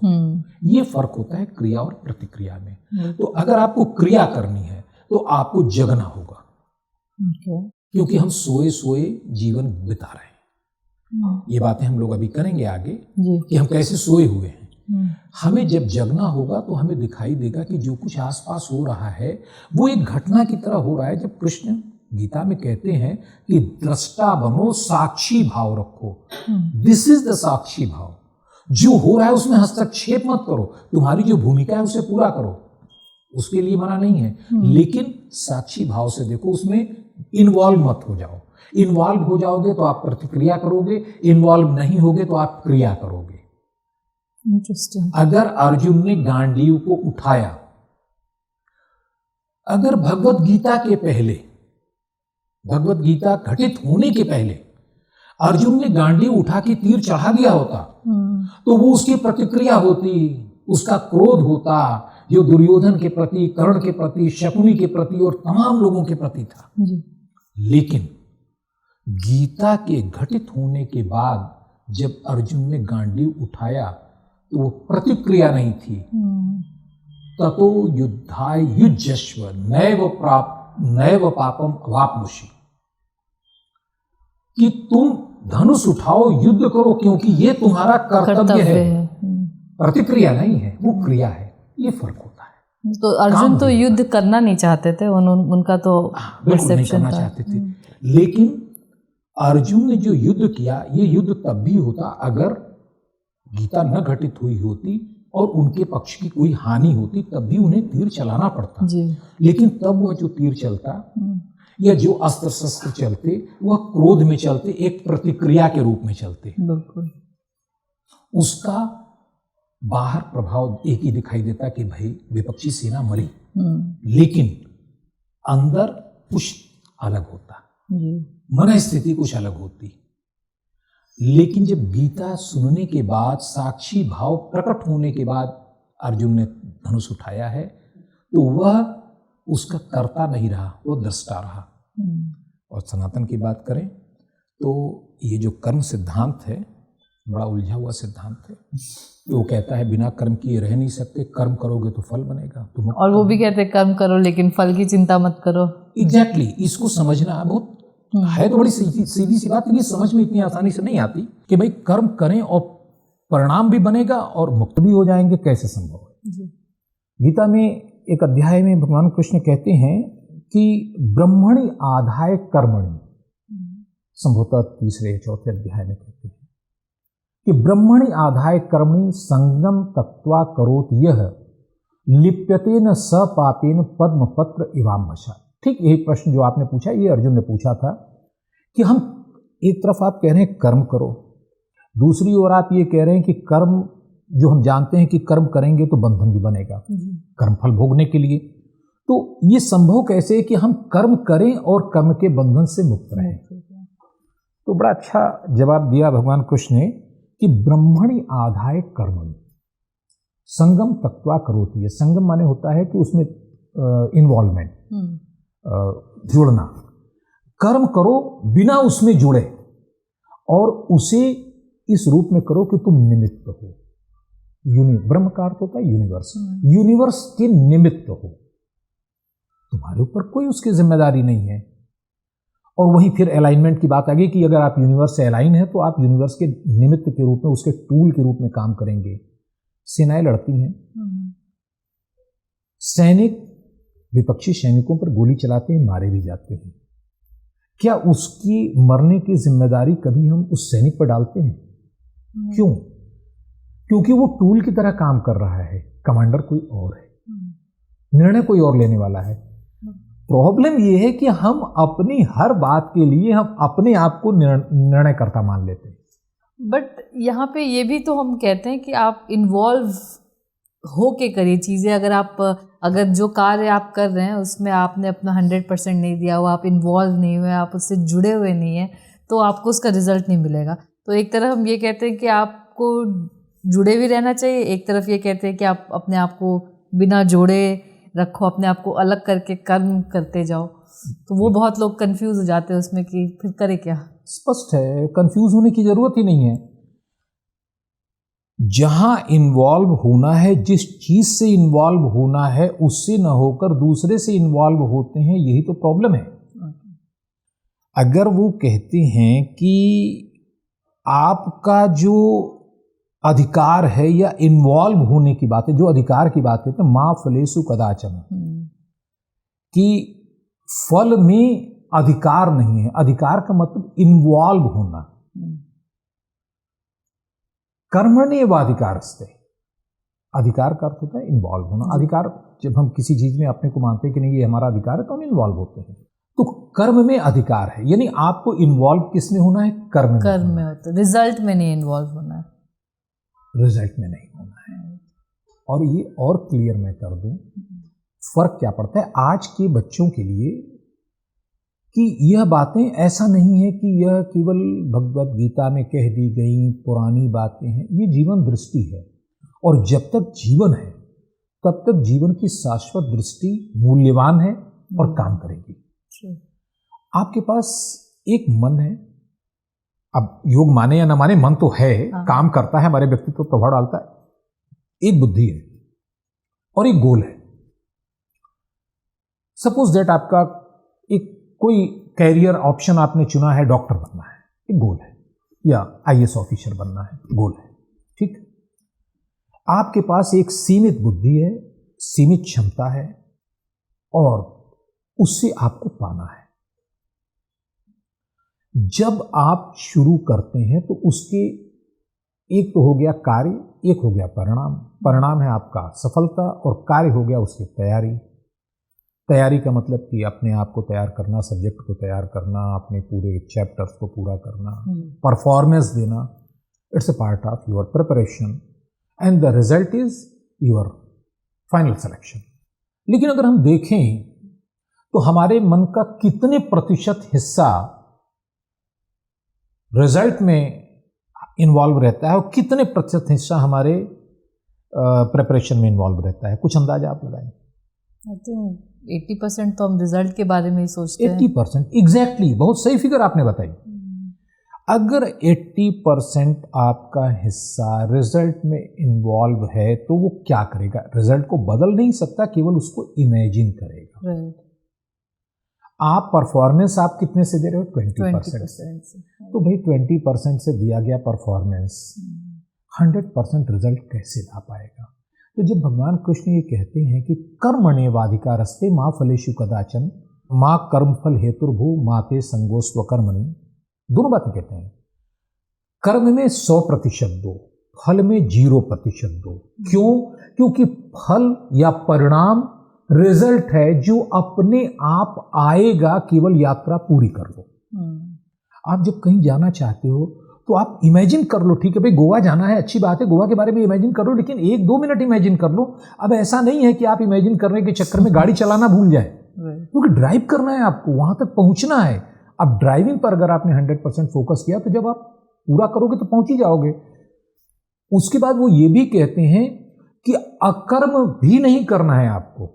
ये फर्क होता है क्रिया और प्रतिक्रिया में। तो अगर आपको क्रिया करनी है तो आपको जगना होगा, क्योंकि हम सोए सोए जीवन बिता रहे हैं। ये बातें हम लोग अभी करेंगे आगे कि हम कैसे सोए हुए हैं। हमें जब जगना होगा तो हमें दिखाई देगा कि जो कुछ आसपास हो रहा है वो एक घटना की तरह हो रहा है। जब कृष्ण गीता में कहते हैं कि दृष्टा बनो, साक्षी भाव रखो, दिस इज द साक्षी भाव। जो हो रहा है उसमें हस्तक्षेप मत करो, तुम्हारी जो भूमिका है उसे पूरा करो। उसके लिए मना नहीं है, लेकिन साक्षी भाव से देखो, उसमें इन्वॉल्व मत हो जाओ। इन्वॉल्व हो जाओगे तो आप प्रतिक्रिया करोगे, इन्वॉल्व नहीं होगे तो आप क्रिया करोगे। इंटरेस्टिंग। अगर अर्जुन ने गांडीव को उठाया, अगर भगवत गीता के पहले, भगवत गीता घटित होने के पहले अर्जुन ने गांडीव उठा के तीर चढ़ा दिया होता तो वो उसकी प्रतिक्रिया होती, उसका क्रोध होता, जो दुर्योधन के प्रति, कर्ण के प्रति, शकुनी के प्रति और तमाम लोगों के प्रति था। लेकिन गीता के घटित होने के बाद जब अर्जुन ने गांडीव उठाया तो वो प्रतिक्रिया नहीं थी। ततो युद्धाय युज्यस्व नैव पापम अवाप्नुषि, कि तुम धनुष उठाओ, युद्ध करो, क्योंकि ये तुम्हारा कर्तव्य है। प्रतिक्रिया नहीं है, वो क्रिया है। ये फर्क होता है। तो अर्जुन तो युद्ध करना नहीं चाहते थे, उनका तो परसेप्शन था, चाहते थे। लेकिन अर्जुन ने जो युद्ध किया, ये युद्ध तब भी होता अगर गीता न घटित हुई होती और उनके पक्ष की कोई हानि होती, तब भी उन्हें तीर चलाना पड़ता। लेकिन तब वह जो तीर चलता या जो अस्त्र शस्त्र चलते, वह क्रोध में चलते, एक प्रतिक्रिया के रूप में चलते। बिल्कुल। उसका बाहर प्रभाव एक ही दिखाई देता कि भाई विपक्षी सेना मरी, लेकिन अंदर कुछ अलग होता, मन स्थिति कुछ अलग होती। लेकिन जब गीता सुनने के बाद, साक्षी भाव प्रकट होने के बाद अर्जुन ने धनुष उठाया है, तो वह उसका कर्ता नहीं रहा, वो दृष्टा रहा। और सनातन की बात करें तो ये जो कर्म सिद्धांत है, बड़ा उलझा हुआ सिद्धांत है। वो कहता है बिना कर्म किए रह नहीं सकते, कर्म करोगे तो फल बनेगा। तुम और वो भी कहते हैं कर्म करो लेकिन फल की चिंता मत करो। एग्जैक्टली, इसको समझना बहुत है तो बड़ी सीधी सी बात, लेकिन समझ में इतनी आसानी से नहीं आती कि भाई कर्म करें और परिणाम भी बनेगा और मुक्त भी हो जाएंगे, कैसे संभव है। गीता में एक अध्याय में भगवान कृष्ण कहते हैं कि ब्रह्मणि आधाय कर्मणि, संभवतः तीसरे चौथे अध्याय में कहते हैं कि ब्रह्मणि आधाय कर्मणि संगम तत्वा करोत यह लिप्यते न स पापेन पद्म पत्र इवाम्भसा। ठीक यही प्रश्न जो आपने पूछा, ये अर्जुन ने पूछा था कि हम एक तरफ आप कह रहे हैं कर्म करो, दूसरी ओर आप ये कह रहे हैं कि कर्म जो हम जानते हैं कि कर्म करेंगे तो बंधन भी बनेगा कर्म फल भोगने के लिए, तो ये संभव कैसे है कि हम कर्म करें और कर्म के बंधन से मुक्त रहें। तो बड़ा अच्छा जवाब दिया भगवान कृष्ण ने कि ब्रह्मणि आधाय कर्मणि संगम तत्वा करोति। है संगम माने होता है कि उसमें इन्वॉल्वमेंट, जुड़ना। कर्म करो बिना उसमें जुड़े और उसे इस रूप में करो कि तुम निमित्त हो। ब्रह्म का अर्थ होता है यूनिवर्स, यूनिवर्स के निमित्त हो, तुम्हारे ऊपर कोई उसकी जिम्मेदारी नहीं है। और वहीं फिर अलाइनमेंट की बात आ गई कि अगर आप यूनिवर्स से अलाइन है तो आप यूनिवर्स के निमित्त के रूप में, उसके टूल के रूप में काम करेंगे। सेनाएं लड़ती हैं, सैनिक विपक्षी सैनिकों पर गोली चलाते हैं, मारे भी जाते हैं। क्या उसकी मरने की जिम्मेदारी कभी हम उस सैनिक पर डालते हैं? क्यों? क्योंकि वो टूल की तरह काम कर रहा है, कमांडर कोई और है, निर्णय कोई और लेने वाला है। प्रॉब्लम ये है कि हम अपनी हर बात के लिए हम अपने आप को निर्णयकर्ता मान लेते हैं। बट यहाँ पे ये भी तो हम कहते हैं कि आप इन्वॉल्व हो के करिए चीज़ें। अगर जो कार्य आप कर रहे हैं उसमें आपने अपना 100% नहीं दिया हुआ, आप इन्वॉल्व नहीं हुए, आप उससे जुड़े हुए नहीं हैं, तो आपको उसका रिजल्ट नहीं मिलेगा। तो एक तरफ हम ये कहते हैं कि आपको जुड़े भी रहना चाहिए, एक तरफ ये कहते हैं कि आप अपने आप को बिना जोड़े रखो, अपने आप को अलग करके कर्म करते जाओ। तो वो बहुत लोग कंफ्यूज हो जाते हैं उसमें कि फिर करे क्या। स्पष्ट है, कंफ्यूज होने की जरूरत ही नहीं है। जहां इन्वॉल्व होना है, जिस चीज से इन्वॉल्व होना है, उससे न होकर दूसरे से इन्वॉल्व होते हैं, यही तो प्रॉब्लम है। अगर वो कहते हैं कि आपका जो अधिकार है या इन्वॉल्व होने की बात है, जो अधिकार की बात कहते हैं मां फलेषु कदाचन, कि फल में अधिकार नहीं है। अधिकार का मतलब इन्वॉल्व होना। कर्मण्येव अधिकारस्ते, अधिकार का अर्थ होता है इन्वॉल्व होना। अधिकार, जब हम किसी चीज में अपने को मानते हैं कि नहीं ये हमारा अधिकार है तो हम इन्वॉल्व होते हैं। तो कर्म में अधिकार है, यानी आपको इन्वॉल्व किस में होना है? कर्म में। कर्म में होता है, रिजल्ट में नहीं इन्वॉल्व होना है, रिजल्ट में नहीं होना है। और ये और क्लियर मैं कर दूं, फर्क क्या पड़ता है आज के बच्चों के लिए कि यह बातें ऐसा नहीं है कि यह केवल भगवत गीता में कह दी गई पुरानी बातें हैं, ये जीवन दृष्टि है। और जब तक जीवन है तब तक जीवन की शाश्वत दृष्टि मूल्यवान है और काम करेगी। आपके पास एक मन है, अब योग माने या ना माने, मन तो है, काम करता है, हमारे व्यक्तित्व पर प्रभाव डालता है। एक बुद्धि है और एक गोल है। सपोज दैट आपका एक कोई कैरियर ऑप्शन आपने चुना है, डॉक्टर बनना है, एक गोल है, या आईएएस ऑफिसर बनना है, गोल है, ठीक। आपके पास एक सीमित बुद्धि है, सीमित क्षमता है और उससे आपको पाना है। जब आप शुरू करते हैं तो उसके एक तो हो गया कार्य, एक हो गया परिणाम। परिणाम है आपका सफलता और कार्य हो गया उसकी तैयारी। तैयारी का मतलब कि अपने आप को तैयार करना, सब्जेक्ट को तैयार करना, अपने पूरे चैप्टर्स को पूरा करना, परफॉर्मेंस देना। It's a part of your preparation and the result is your final selection. लेकिन अगर हम देखें तो हमारे मन का कितने प्रतिशत हिस्सा रिजल्ट में इन्वॉल्व रहता है और कितने प्रतिशत हिस्सा हमारे प्रिपरेशन में इन्वॉल्व रहता है? कुछ अंदाजा आप लगाएं। आई थिंक 80% तो हम रिजल्ट के बारे में ही सोचते हैं। 80%, एग्जैक्टली, बहुत सही फिगर आपने बताई। अगर 80% आपका हिस्सा रिजल्ट में इन्वॉल्व है तो वो क्या करेगा? रिजल्ट को बदल नहीं सकता, केवल उसको इमेजिन करेगा। राइट। आप परफॉर्मेंस आप कितने से दे रहे हो? 20% से। तो भाई 20% से दिया गया परफॉर्मेंस 100% रिजल्ट कैसे ला पाएगा? तो जब भगवान कृष्ण ये कहते हैं कि कर्मण्येवाधिकारस्ते मा फलेषु कदाचन माँ कर्मफल हेतुर्भू माते संगो स्वकर्मणि, दोनों बातें कहते हैं। कर्म में 100% दो, फल में 0% दो। क्यों? क्योंकि फल या परिणाम रिजल्ट है जो अपने आप आएगा, केवल यात्रा पूरी कर लो। आप जब कहीं जाना चाहते हो तो आप इमेजिन कर लो, ठीक है भाई गोवा जाना है, अच्छी बात है, गोवा के बारे में इमेजिन कर लो, लेकिन 1-2 मिनट इमेजिन कर लो। अब ऐसा नहीं है कि आप इमेजिन करने के चक्कर में गाड़ी चलाना भूल जाए, क्योंकि ड्राइव करना है, आपको वहां तक पहुंचना है। अब ड्राइविंग पर अगर आपने 100% फोकस किया तो जब आप पूरा करोगे तो पहुंच ही जाओगे। उसके बाद वो ये भी कहते हैं कि अकर्म भी नहीं करना है आपको।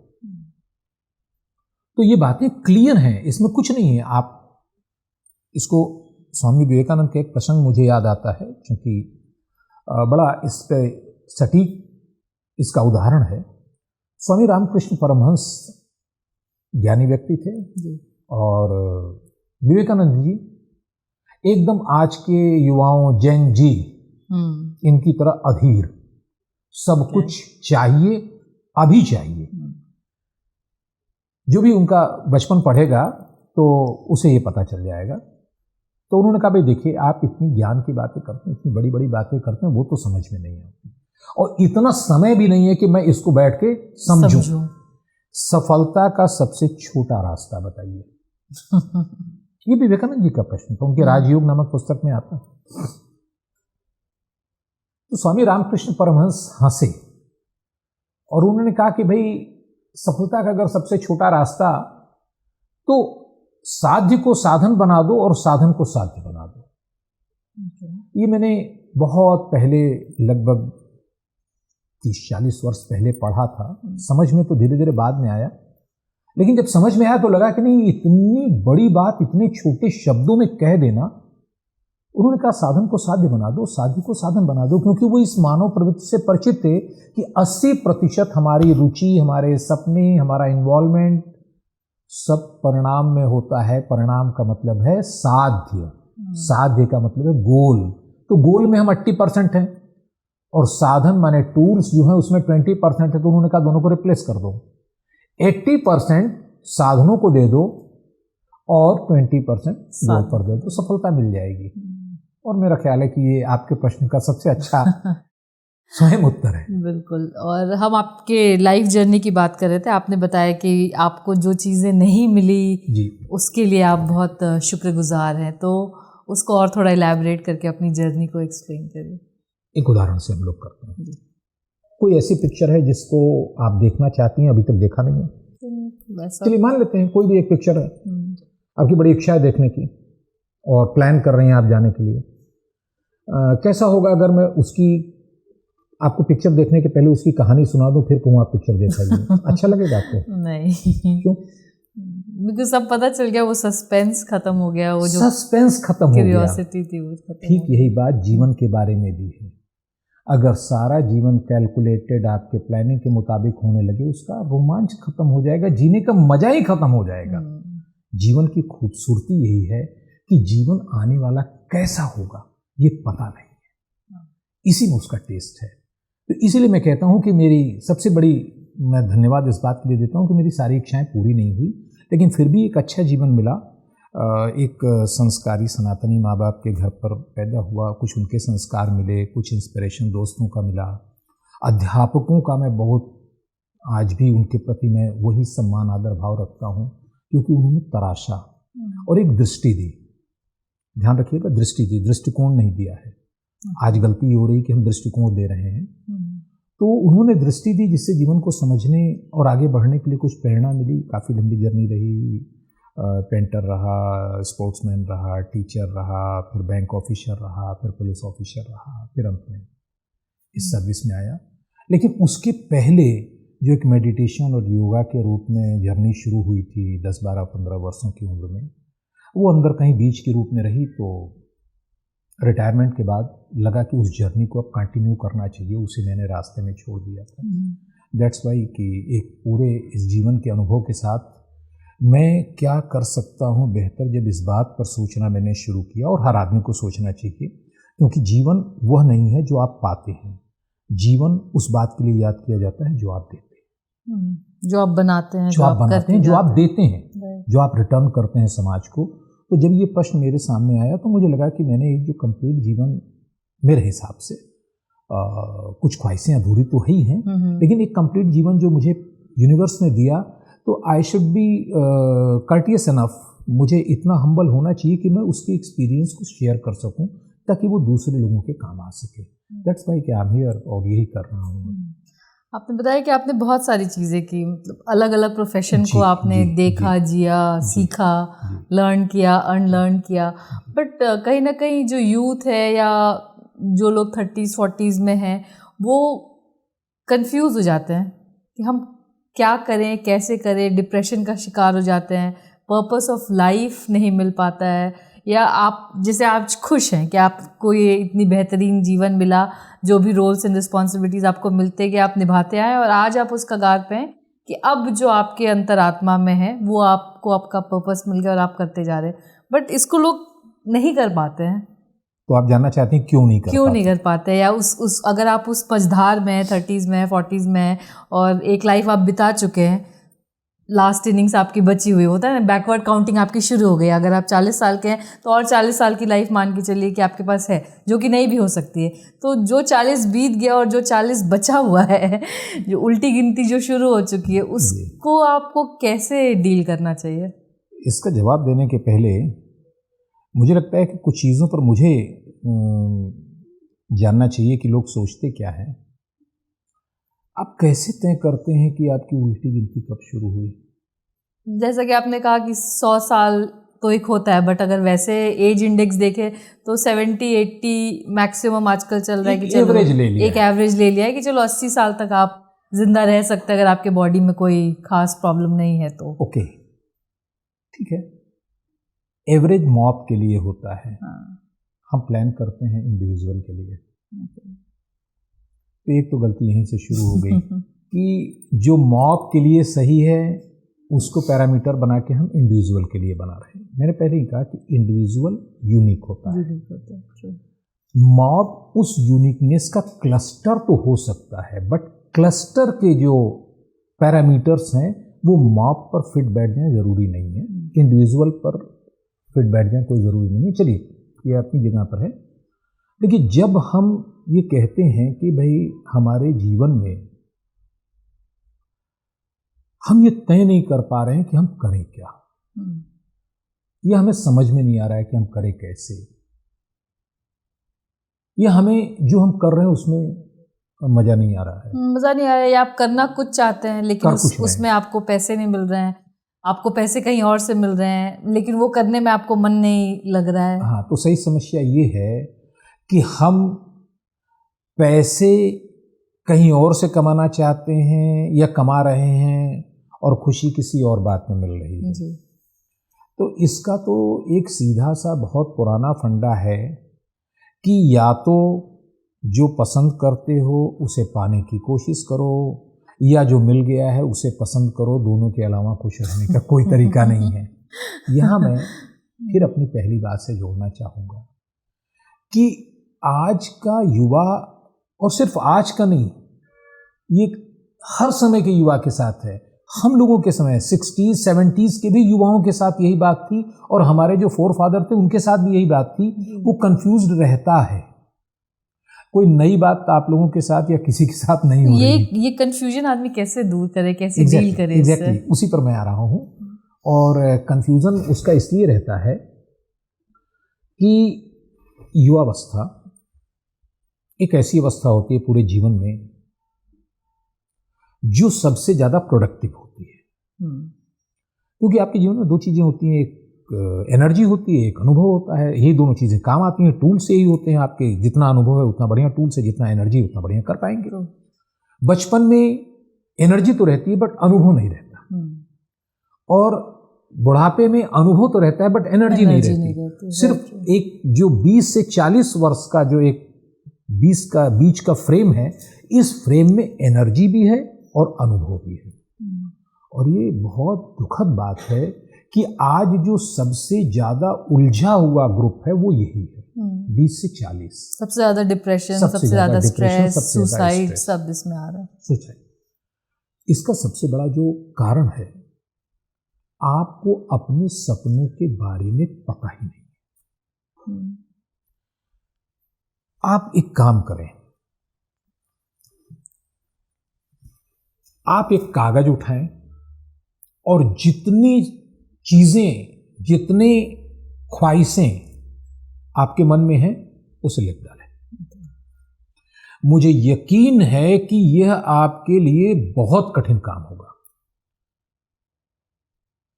तो ये बातें क्लियर हैं, इसमें कुछ नहीं है। आप इसको, स्वामी विवेकानंद का एक प्रसंग मुझे याद आता है, क्योंकि बड़ा इस पे सटीक इसका उदाहरण है। स्वामी रामकृष्ण परमहंस ज्ञानी व्यक्ति थे और विवेकानंद जी एकदम आज के युवाओं जेन जी इनकी तरह अधीर, सब कुछ चाहिए, अभी चाहिए। जो भी उनका बचपन पढ़ेगा तो उसे ये पता चल जाएगा। तो उन्होंने कहा भाई देखिए, आप इतनी ज्ञान की बातें करते हैं, इतनी बड़ी बड़ी बातें करते हैं, वो तो समझ में नहीं आती, और इतना समय भी नहीं है कि मैं इसको बैठ के समझूं। सफलता का सबसे छोटा रास्ता बताइए। ये विवेकानंद जी का प्रश्न था, उनके राजयोग नामक पुस्तक में आता है। तो स्वामी रामकृष्ण परमहंस हंसे और उन्होंने कहा कि भाई सफलता का अगर सबसे छोटा रास्ता, तो साध्य को साधन बना दो और साधन को साध्य बना दो। ये मैंने बहुत पहले, लगभग 30-40 वर्ष पहले पढ़ा था। समझ में तो धीरे धीरे बाद में आया, लेकिन जब समझ में आया तो लगा कि नहीं, इतनी बड़ी बात इतने छोटे शब्दों में कह देना। उन्होंने कहा साधन को साध्य बना दो, साध्य को साधन बना दो, क्योंकि वो इस मानव प्रवृत्ति से परिचित थे कि 80% हमारी रुचि, हमारे सपने, हमारा इन्वॉल्वमेंट सब परिणाम में होता है। परिणाम का मतलब है साध्य, साध्य का मतलब है गोल। तो गोल में हम 80% हैं और साधन माने टूल्स जो है उसमें 20% है। तो उन्होंने कहा दोनों को रिप्लेस कर दो, 80% साधनों को दे दो और 20% गोल पर दे दो, सफलता मिल जाएगी। और मेरा ख्याल है कि ये आपके प्रश्न का सबसे अच्छा स्वयं उत्तर है। बिल्कुल। और हम आपके लाइफ जर्नी की बात कर रहे थे, आपने बताया कि आपको जो चीज़ें नहीं मिली जी, उसके लिए आप बहुत शुक्रगुजार हैं, तो उसको और थोड़ा इलैबोरेट करके अपनी जर्नी को एक्सप्लेन करिए। एक उदाहरण से हम लोग करते हैं। कोई ऐसी पिक्चर है जिसको आप देखना चाहती हैं, अभी तक देखा नहीं है? चलिए मान लेते हैं कोई भी एक पिक्चर है, आपकी बड़ी इच्छा है देखने की और प्लान कर रहे हैं आप जाने के लिए। कैसा होगा अगर मैं उसकी आपको पिक्चर देखने के पहले उसकी कहानी सुना दूं, फिर कहूँ आप पिक्चर देखा? अच्छा लगेगा आपको? नहीं। क्यों? बिकॉज सब पता चल गया, वो सस्पेंस खत्म हो गया, वो जो सस्पेंस खत्म हो गया। क्यूरियोसिटी थी वो खत्म। ठीक यही बात जीवन के बारे में भी है। अगर सारा जीवन कैलकुलेटेड आपके प्लानिंग के मुताबिक होने लगे, उसका रोमांच खत्म हो जाएगा, जीने का मजा ही खत्म हो जाएगा। जीवन की खूबसूरती यही है कि जीवन आने वाला कैसा होगा ये पता नहीं है, इसी में उसका टेस्ट है। तो इसीलिए मैं कहता हूँ कि मेरी सबसे बड़ी, मैं धन्यवाद इस बात के लिए देता हूँ कि मेरी सारी इच्छाएं पूरी नहीं हुई, लेकिन फिर भी एक अच्छा जीवन मिला। एक संस्कारी सनातनी माँ बाप के घर पर पैदा हुआ, कुछ उनके संस्कार मिले, कुछ इंस्पिरेशन दोस्तों का मिला, अध्यापकों का मैं बहुत आज भी उनके प्रति मैं वही सम्मान आदर भाव रखता हूँ, क्योंकि उन्होंने तराशा और एक दृष्टि दी। ध्यान रखिएगा, दृष्टि दी, दृष्टिकोण नहीं दिया है। आज गलती हो रही कि हम दृष्टिकोण दे रहे हैं। तो उन्होंने दृष्टि दी जिससे जीवन को समझने और आगे बढ़ने के लिए कुछ प्रेरणा मिली। काफ़ी लंबी जर्नी रही, पेंटर रहा, स्पोर्ट्समैन रहा, टीचर रहा, फिर बैंक ऑफिसर रहा, फिर पुलिस ऑफिसर रहा, फिर अंत में इस सर्विस में आया। लेकिन उसके पहले जो एक मेडिटेशन और योगा के रूप में जर्नी शुरू हुई थी 10, 12, 15 वर्षों की उम्र में, वो अंदर कहीं बीच के रूप में रही। तो रिटायरमेंट के बाद लगा कि उस जर्नी को अब कंटिन्यू करना चाहिए, उसे मैंने रास्ते में छोड़ दिया था। दैट्स वाई कि एक पूरे इस जीवन के अनुभव के साथ मैं क्या कर सकता हूँ बेहतर, जब इस बात पर सोचना मैंने शुरू किया। और हर आदमी को सोचना चाहिए, क्योंकि जीवन वह नहीं है जो आप पाते हैं, जीवन उस बात के लिए याद किया जाता है जो आप देते हैं, जो आप बनाते हैं, जो आप बनाते हैं, जो आप देते हैं, जो आप रिटर्न करते हैं समाज को। तो जब ये प्रश्न मेरे सामने आया तो मुझे लगा कि मैंने एक जो कंप्लीट जीवन, मेरे हिसाब से कुछ ख्वाहिशें अधूरी तो ही हैं, लेकिन एक कंप्लीट जीवन जो मुझे यूनिवर्स ने दिया, तो I should be courteous enough, मुझे इतना हम्बल होना चाहिए कि मैं उसके एक्सपीरियंस को शेयर कर सकूं ताकि वो दूसरे लोगों के काम आ सके। दैट्स वाई कि आई एम हियर और यही कर रहा हूँ। आपने बताया कि आपने बहुत सारी चीज़ें की, मतलब अलग अलग प्रोफेशन को आपने देखा, जिया, सीखा, लर्न किया, अनलर्न किया। बट कहीं ना कहीं जो यूथ है या जो लोग 30s 40s में हैं, वो कंफ्यूज हो जाते हैं कि हम क्या करें, कैसे करें, डिप्रेशन का शिकार हो जाते हैं, पर्पस ऑफ लाइफ नहीं मिल पाता है। या आप जैसे आज खुश हैं कि आपको ये इतनी बेहतरीन जीवन मिला, जो भी रोल्स एंड रिस्पॉन्सिबिलिटीज़ आपको मिलते कि आप निभाते आए, और आज आप उस कगार पे हैं कि अब जो आपके अंतरात्मा में है वो आपको आपका पर्पस मिल गया और आप करते जा रहे हैं। बट इसको लोग नहीं कर पाते हैं। तो आप जानना चाहते हैं क्यों नहीं कर पाते? या उस अगर आप उस पछधार में 30s में 40s में और एक लाइफ आप बिता चुके हैं, लास्ट इनिंग्स आपकी बची हुई, होता है ना, बैकवर्ड काउंटिंग आपकी शुरू हो गई। अगर आप 40 साल के हैं तो और 40 साल की लाइफ मान के चलिए कि आपके पास है, जो कि नहीं भी हो सकती है। तो जो 40 बीत गया और जो 40 बचा हुआ है, जो उल्टी गिनती जो शुरू हो चुकी है, उसको आपको कैसे डील करना चाहिए? इसका जवाब देने के पहले मुझे लगता है कि कुछ चीज़ों पर मुझे जानना चाहिए कि लोग सोचते क्या हैं। आप कैसे तय करते हैं कि आपकी उल्टी गिनती कब शुरू हुई? जैसा कि आपने कहा कि 100 साल तो एक होता है, बट अगर वैसे एज इंडेक्स देखें तो 70-80 मैक्सिमम आजकल चल रहा है कि चलो एक एवरेज ले लिया है कि चलो 80 साल तक आप जिंदा रह सकते हैं अगर आपके बॉडी में कोई खास प्रॉब्लम नहीं है तो। ओके, ठीक है, एवरेज मॉब के लिए होता है। हम प्लान करते हैं इंडिविजुअल के लिए। तो एक तो गलती यहीं से शुरू हो गई कि जो मॉब के लिए सही है उसको पैरामीटर बना के हम इंडिविजुअल के लिए बना रहे हैं। मैंने पहले ही कहा कि इंडिविजुअल यूनिक होता है, मॉब उस यूनिकनेस का क्लस्टर तो हो सकता है, बट क्लस्टर के जो पैरामीटर्स हैं वो मॉब पर फिट बैठ जाए ज़रूरी नहीं है, इंडिविजुअल पर फिट बैठ जाए कोई ज़रूरी नहीं है। चलिए, ये अपनी जगह पर है। देखिए, जब हम ये कहते हैं कि भाई हमारे जीवन में हम ये तय नहीं कर पा रहे हैं कि हम करें क्या, ये हमें समझ में नहीं आ रहा है कि हम करें कैसे, या हमें जो हम कर रहे हैं उसमें मजा नहीं आ रहा है, मजा नहीं आ रहा है, या आप करना कुछ चाहते हैं लेकिन कर कुछ रहे उसमें आपको पैसे नहीं मिल रहे हैं, आपको पैसे कहीं और से मिल रहे हैं लेकिन वो करने में आपको मन नहीं लग रहा है। हाँ, तो सही समस्या ये है कि हम पैसे कहीं और से कमाना चाहते हैं या कमा रहे हैं और खुशी किसी और बात में मिल रही है। जी। तो इसका तो एक सीधा सा बहुत पुराना फंडा है कि या तो जो पसंद करते हो उसे पाने की कोशिश करो, या जो मिल गया है उसे पसंद करो, दोनों के अलावा खुश रहने का कोई तरीका नहीं है। यहाँ मैं फिर अपनी पहली बात से जोड़ना चाहूँगा कि आज का युवा, और सिर्फ आज का नहीं, ये हर समय के युवा के साथ है, हम लोगों के समय 60s 70s के भी युवाओं के साथ यही बात थी, और हमारे जो फोर फादर थे उनके साथ भी यही बात थी। वो कंफ्यूज्ड रहता है, कोई नई बात आप लोगों के साथ या किसी के साथ नहीं हो रही। ये कंफ्यूजन आदमी कैसे दूर करे, कैसे डील करे इससे? एग्जैक्टली, उसी पर मैं आ रहा हूँ। और कंफ्यूजन उसका इसलिए रहता है कि युवावस्था एक ऐसी अवस्था होती है पूरे जीवन में जो सबसे ज्यादा प्रोडक्टिव होती है, क्योंकि आपके जीवन में दो चीजें होती हैं, एक एनर्जी होती है, एक अनुभव होता है। यही दोनों चीजें काम आती हैं, टूल से ही होते हैं। आपके जितना अनुभव है उतना बढ़िया टूल से, जितना एनर्जी उतना बढ़िया कर पाएंगे। बचपन में एनर्जी तो रहती है बट अनुभव नहीं रहता, और बुढ़ापे में अनुभव तो रहता है बट एनर्जी नहीं रहती। सिर्फ एक जो 20 से 40 वर्ष का जो एक 20 का बीच का फ्रेम है, इस फ्रेम में एनर्जी भी है और अनुभव भी है। और ये बहुत दुखद बात है कि आज जो सबसे ज्यादा उलझा हुआ ग्रुप है वो यही है, 20 से 40। सबसे ज्यादा डिप्रेशन, सबसे ज्यादा स्ट्रेस, सुसाइड, सब इसमें आ रहा है। सुसाइड, इसका सबसे बड़ा जो कारण है, आपको अपने सपनों के बारे में पता ही नहीं। आप एक काम करें, आप एक कागज उठाएं और जितनी चीजें, जितने ख्वाहिशें आपके मन में हैं उसे लिख डालें। मुझे यकीन है कि यह आपके लिए बहुत कठिन काम होगा।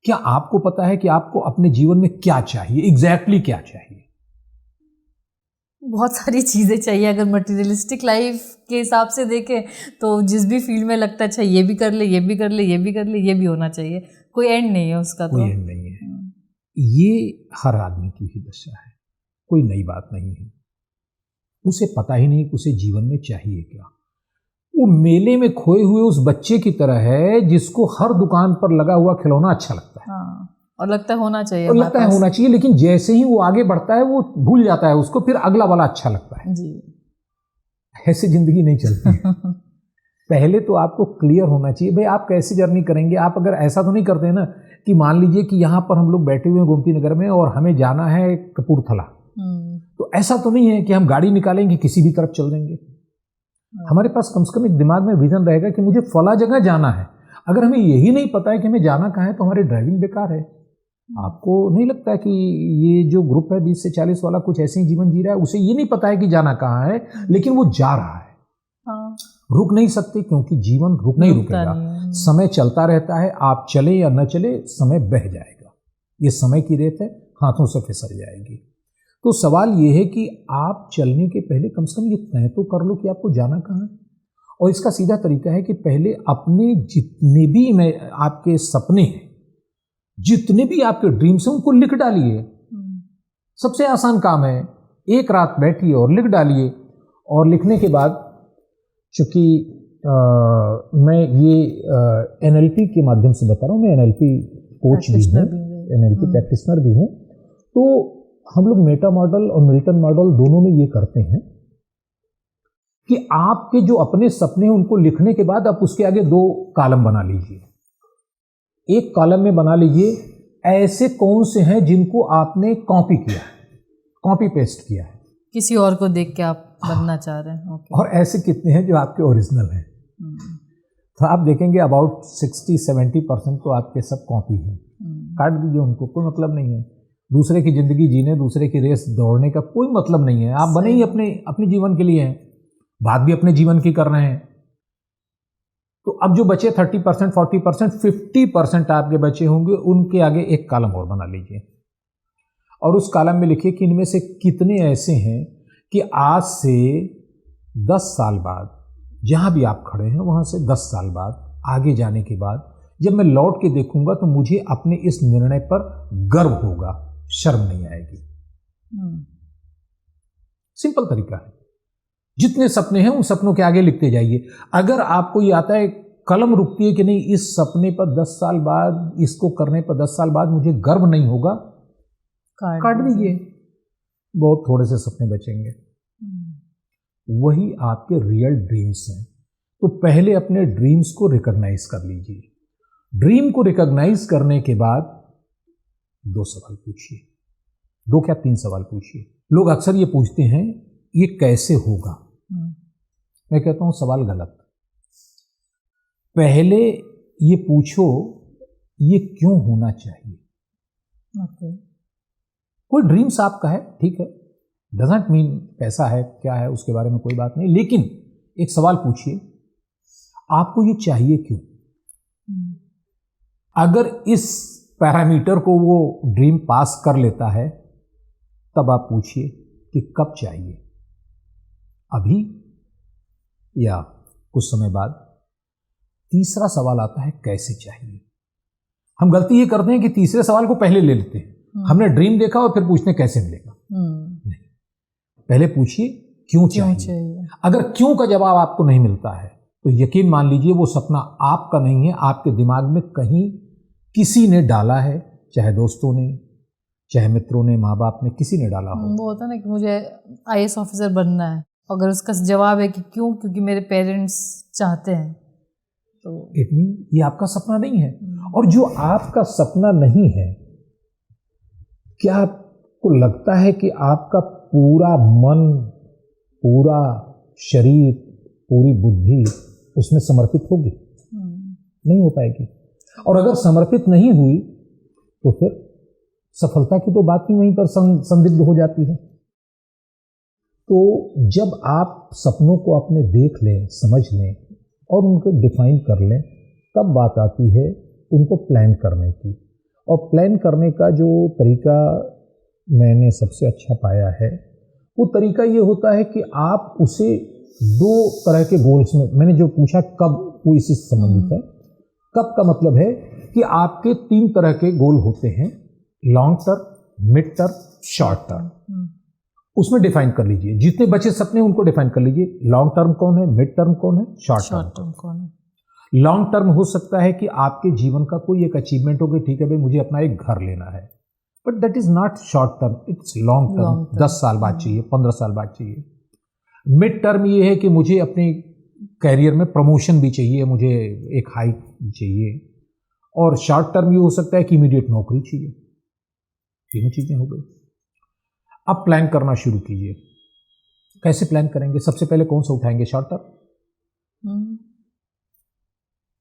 क्या आपको पता है कि आपको अपने जीवन में क्या चाहिए, एग्जैक्टली क्या चाहिए? बहुत सारी चीज़ें चाहिए। अगर मटेरियलिस्टिक लाइफ के हिसाब से देखें तो जिस भी फील्ड में लगता है अच्छा ये भी कर ले, ये भी कर ले, ये भी कर ले, ये भी होना चाहिए, कोई एंड नहीं है उसका। कोई एंड नहीं है। ये हर आदमी की ही दशा है, कोई नई बात नहीं है। उसे पता ही नहीं कि उसे जीवन में चाहिए क्या। वो मेले में खोए हुए उस बच्चे की तरह है जिसको हर दुकान पर लगा हुआ खिलौना अच्छा लगता है। हाँ, और लगता है होना चाहिए, और लगता है होना चाहिए, लेकिन जैसे ही वो आगे बढ़ता है वो भूल जाता है उसको, फिर अगला वाला अच्छा लगता है जी। ऐसे जिंदगी नहीं चलती है। पहले तो आपको क्लियर होना चाहिए भाई आप कैसे जर्नी करेंगे। आप अगर ऐसा तो नहीं करते हैं ना कि मान लीजिए कि यहाँ पर हम लोग बैठे हुए हैं गोमती नगर में और हमें जाना है कपूरथला, तो ऐसा तो नहीं है कि हम गाड़ी निकालेंगे किसी भी तरफ चल देंगे। हमारे पास कम से कम एक दिमाग में विजन रहेगा कि मुझे फला जगह जाना है। अगर हमें यही नहीं पता है कि हमें जाना कहाँ है तो हमारी ड्राइविंग बेकार है। आपको नहीं लगता है कि ये जो ग्रुप है 20 से 40 वाला कुछ ऐसे ही जीवन जी रहा है, उसे ये नहीं पता है कि जाना कहाँ है, लेकिन वो जा रहा है। हाँ। रुक नहीं सकते क्योंकि जीवन नहीं रुकेगा, समय चलता रहता है। आप चले या न चले समय बह जाएगा, ये समय की रेत है, हाथों से फिसल जाएगी। तो सवाल ये है कि आप चलने के पहले कम से कम ये तय तो कर लो कि आपको जाना कहाँ है। और इसका सीधा तरीका है कि पहले अपने जितने भी आपके सपने हैं, जितने भी आपके ड्रीम्स हैं, उनको लिख डालिए। सबसे आसान काम है, एक रात बैठिए और लिख डालिए। और लिखने के बाद, चूंकि मैं ये NLP के माध्यम से बता रहा हूँ, मैं NLP कोच भी हूँ, NLP प्रैक्टिशनर भी हूँ, तो हम लोग मेटा मॉडल और मिल्टन मॉडल दोनों में ये करते हैं कि आपके जो अपने सपने हैं उनको लिखने के बाद आप उसके आगे 2 कॉलम बना लीजिए। एक कॉलम में बना लीजिए ऐसे कौन से हैं जिनको आपने कॉपी किया है, कॉपी पेस्ट किया है, किसी और को देख के आप बनना चाह रहे हैं। ओके। और ऐसे कितने हैं जो आपके ओरिजिनल हैं। तो आप देखेंगे अबाउट 60-70% तो आपके सब कॉपी हैं। काट दीजिए उनको, कोई मतलब नहीं है। दूसरे की ज़िंदगी जीने, दूसरे की रेस दौड़ने का कोई मतलब नहीं है। आप बने ही अपने जीवन के लिए हैं, बात भी अपने जीवन की कर रहे हैं। तो अब जो बचे 30%, 40%, 50% आपके बचे होंगे, उनके आगे एक कॉलम और बना लीजिए और उस कॉलम में लिखिए कि इनमें से कितने ऐसे हैं कि आज से 10 साल बाद, जहाँ भी आप खड़े हैं वहाँ से 10 साल बाद आगे जाने के बाद जब मैं लौट के देखूंगा तो मुझे अपने इस निर्णय पर गर्व होगा, शर्म नहीं आएगी। सिंपल तरीका है। जितने सपने हैं उन सपनों के आगे लिखते जाइए। अगर आपको ये आता है, कलम रुकती है कि नहीं, इस सपने पर 10 साल बाद, इसको करने पर 10 साल बाद मुझे गर्व नहीं होगा, काट दीजिए। बहुत थोड़े से सपने बचेंगे। वही आपके रियल ड्रीम्स हैं। तो पहले अपने ड्रीम्स को रिकॉग्नाइज कर लीजिए। ड्रीम को रिकॉग्नाइज करने के बाद 2 सवाल पूछिए, 2 क्या 3 सवाल पूछिए। लोग अक्सर ये पूछते हैं ये कैसे होगा। मैं कहता हूं सवाल गलत। पहले ये पूछो ये क्यों होना चाहिए। कोई ड्रीम्स आपका है, ठीक है, डजंट मीन पैसा है क्या है उसके बारे में कोई बात नहीं, लेकिन एक सवाल पूछिए आपको ये चाहिए क्यों। अगर इस पैरामीटर को वो ड्रीम पास कर लेता है तब आप पूछिए कि कब चाहिए, अभी या कुछ समय बाद। तीसरा सवाल आता है कैसे चाहिए। हम गलती ये करते हैं कि तीसरे सवाल को पहले ले लेते हैं। हमने ड्रीम देखा और फिर पूछते हैं कैसे मिलेगा। नहीं, पहले पूछिए क्यों चाहिए। अगर क्यों का जवाब आपको नहीं मिलता है तो यकीन मान लीजिए वो सपना आपका नहीं है, आपके दिमाग में कहीं किसी ने डाला है, चाहे दोस्तों ने, चाहे मित्रों ने, माँ बाप ने, किसी ने डाला हो। वो होता है ना कि मुझे IAS ऑफिसर बनना है, अगर उसका जवाब है कि क्यों, क्योंकि मेरे पेरेंट्स चाहते हैं, तो इट मीन ये आपका सपना नहीं है। और जो आपका सपना नहीं है, क्या आपको लगता है कि आपका पूरा मन, पूरा शरीर, पूरी बुद्धि उसमें समर्पित होगी? नहीं हो पाएगी। और अगर समर्पित नहीं हुई तो फिर सफलता की तो बात ही वहीं पर संदिग्ध हो जाती है। तो जब आप सपनों को अपने देख लें, समझ लें और उनको डिफाइन कर लें, तब बात आती है उनको प्लान करने की। और प्लान करने का जो तरीका मैंने सबसे अच्छा पाया है वो तरीका ये होता है कि आप उसे 2 तरह के गोल्स में, मैंने जो पूछा कब, वो इसी से संबंधित है। कब का मतलब है कि आपके 3 तरह के गोल होते हैं, long term, mid term, short term. उसमें डिफाइन कर लीजिए। जितने बचे सपने उनको डिफाइन कर लीजिए। लॉन्ग टर्म कौन है, मिड टर्म कौन है, शॉर्ट टर्म कौन है। लॉन्ग टर्म हो सकता है कि आपके जीवन का कोई एक अचीवमेंट हो गई, ठीक है भाई मुझे अपना एक घर लेना है, but that is not short term, it's long term. 10 साल बाद चाहिए, 15 साल बाद चाहिए। मिड टर्म ये है कि मुझे अपने कैरियर में प्रमोशन भी चाहिए, मुझे एक हाइक चाहिए। और शॉर्ट टर्म ये हो सकता है कि इमीडिएट नौकरी चाहिए। तीनों चीजें हो गई। अब प्लान करना शुरू कीजिए। कैसे प्लान करेंगे? सबसे पहले कौन सा उठाएंगे, शॉर्ट टर्म।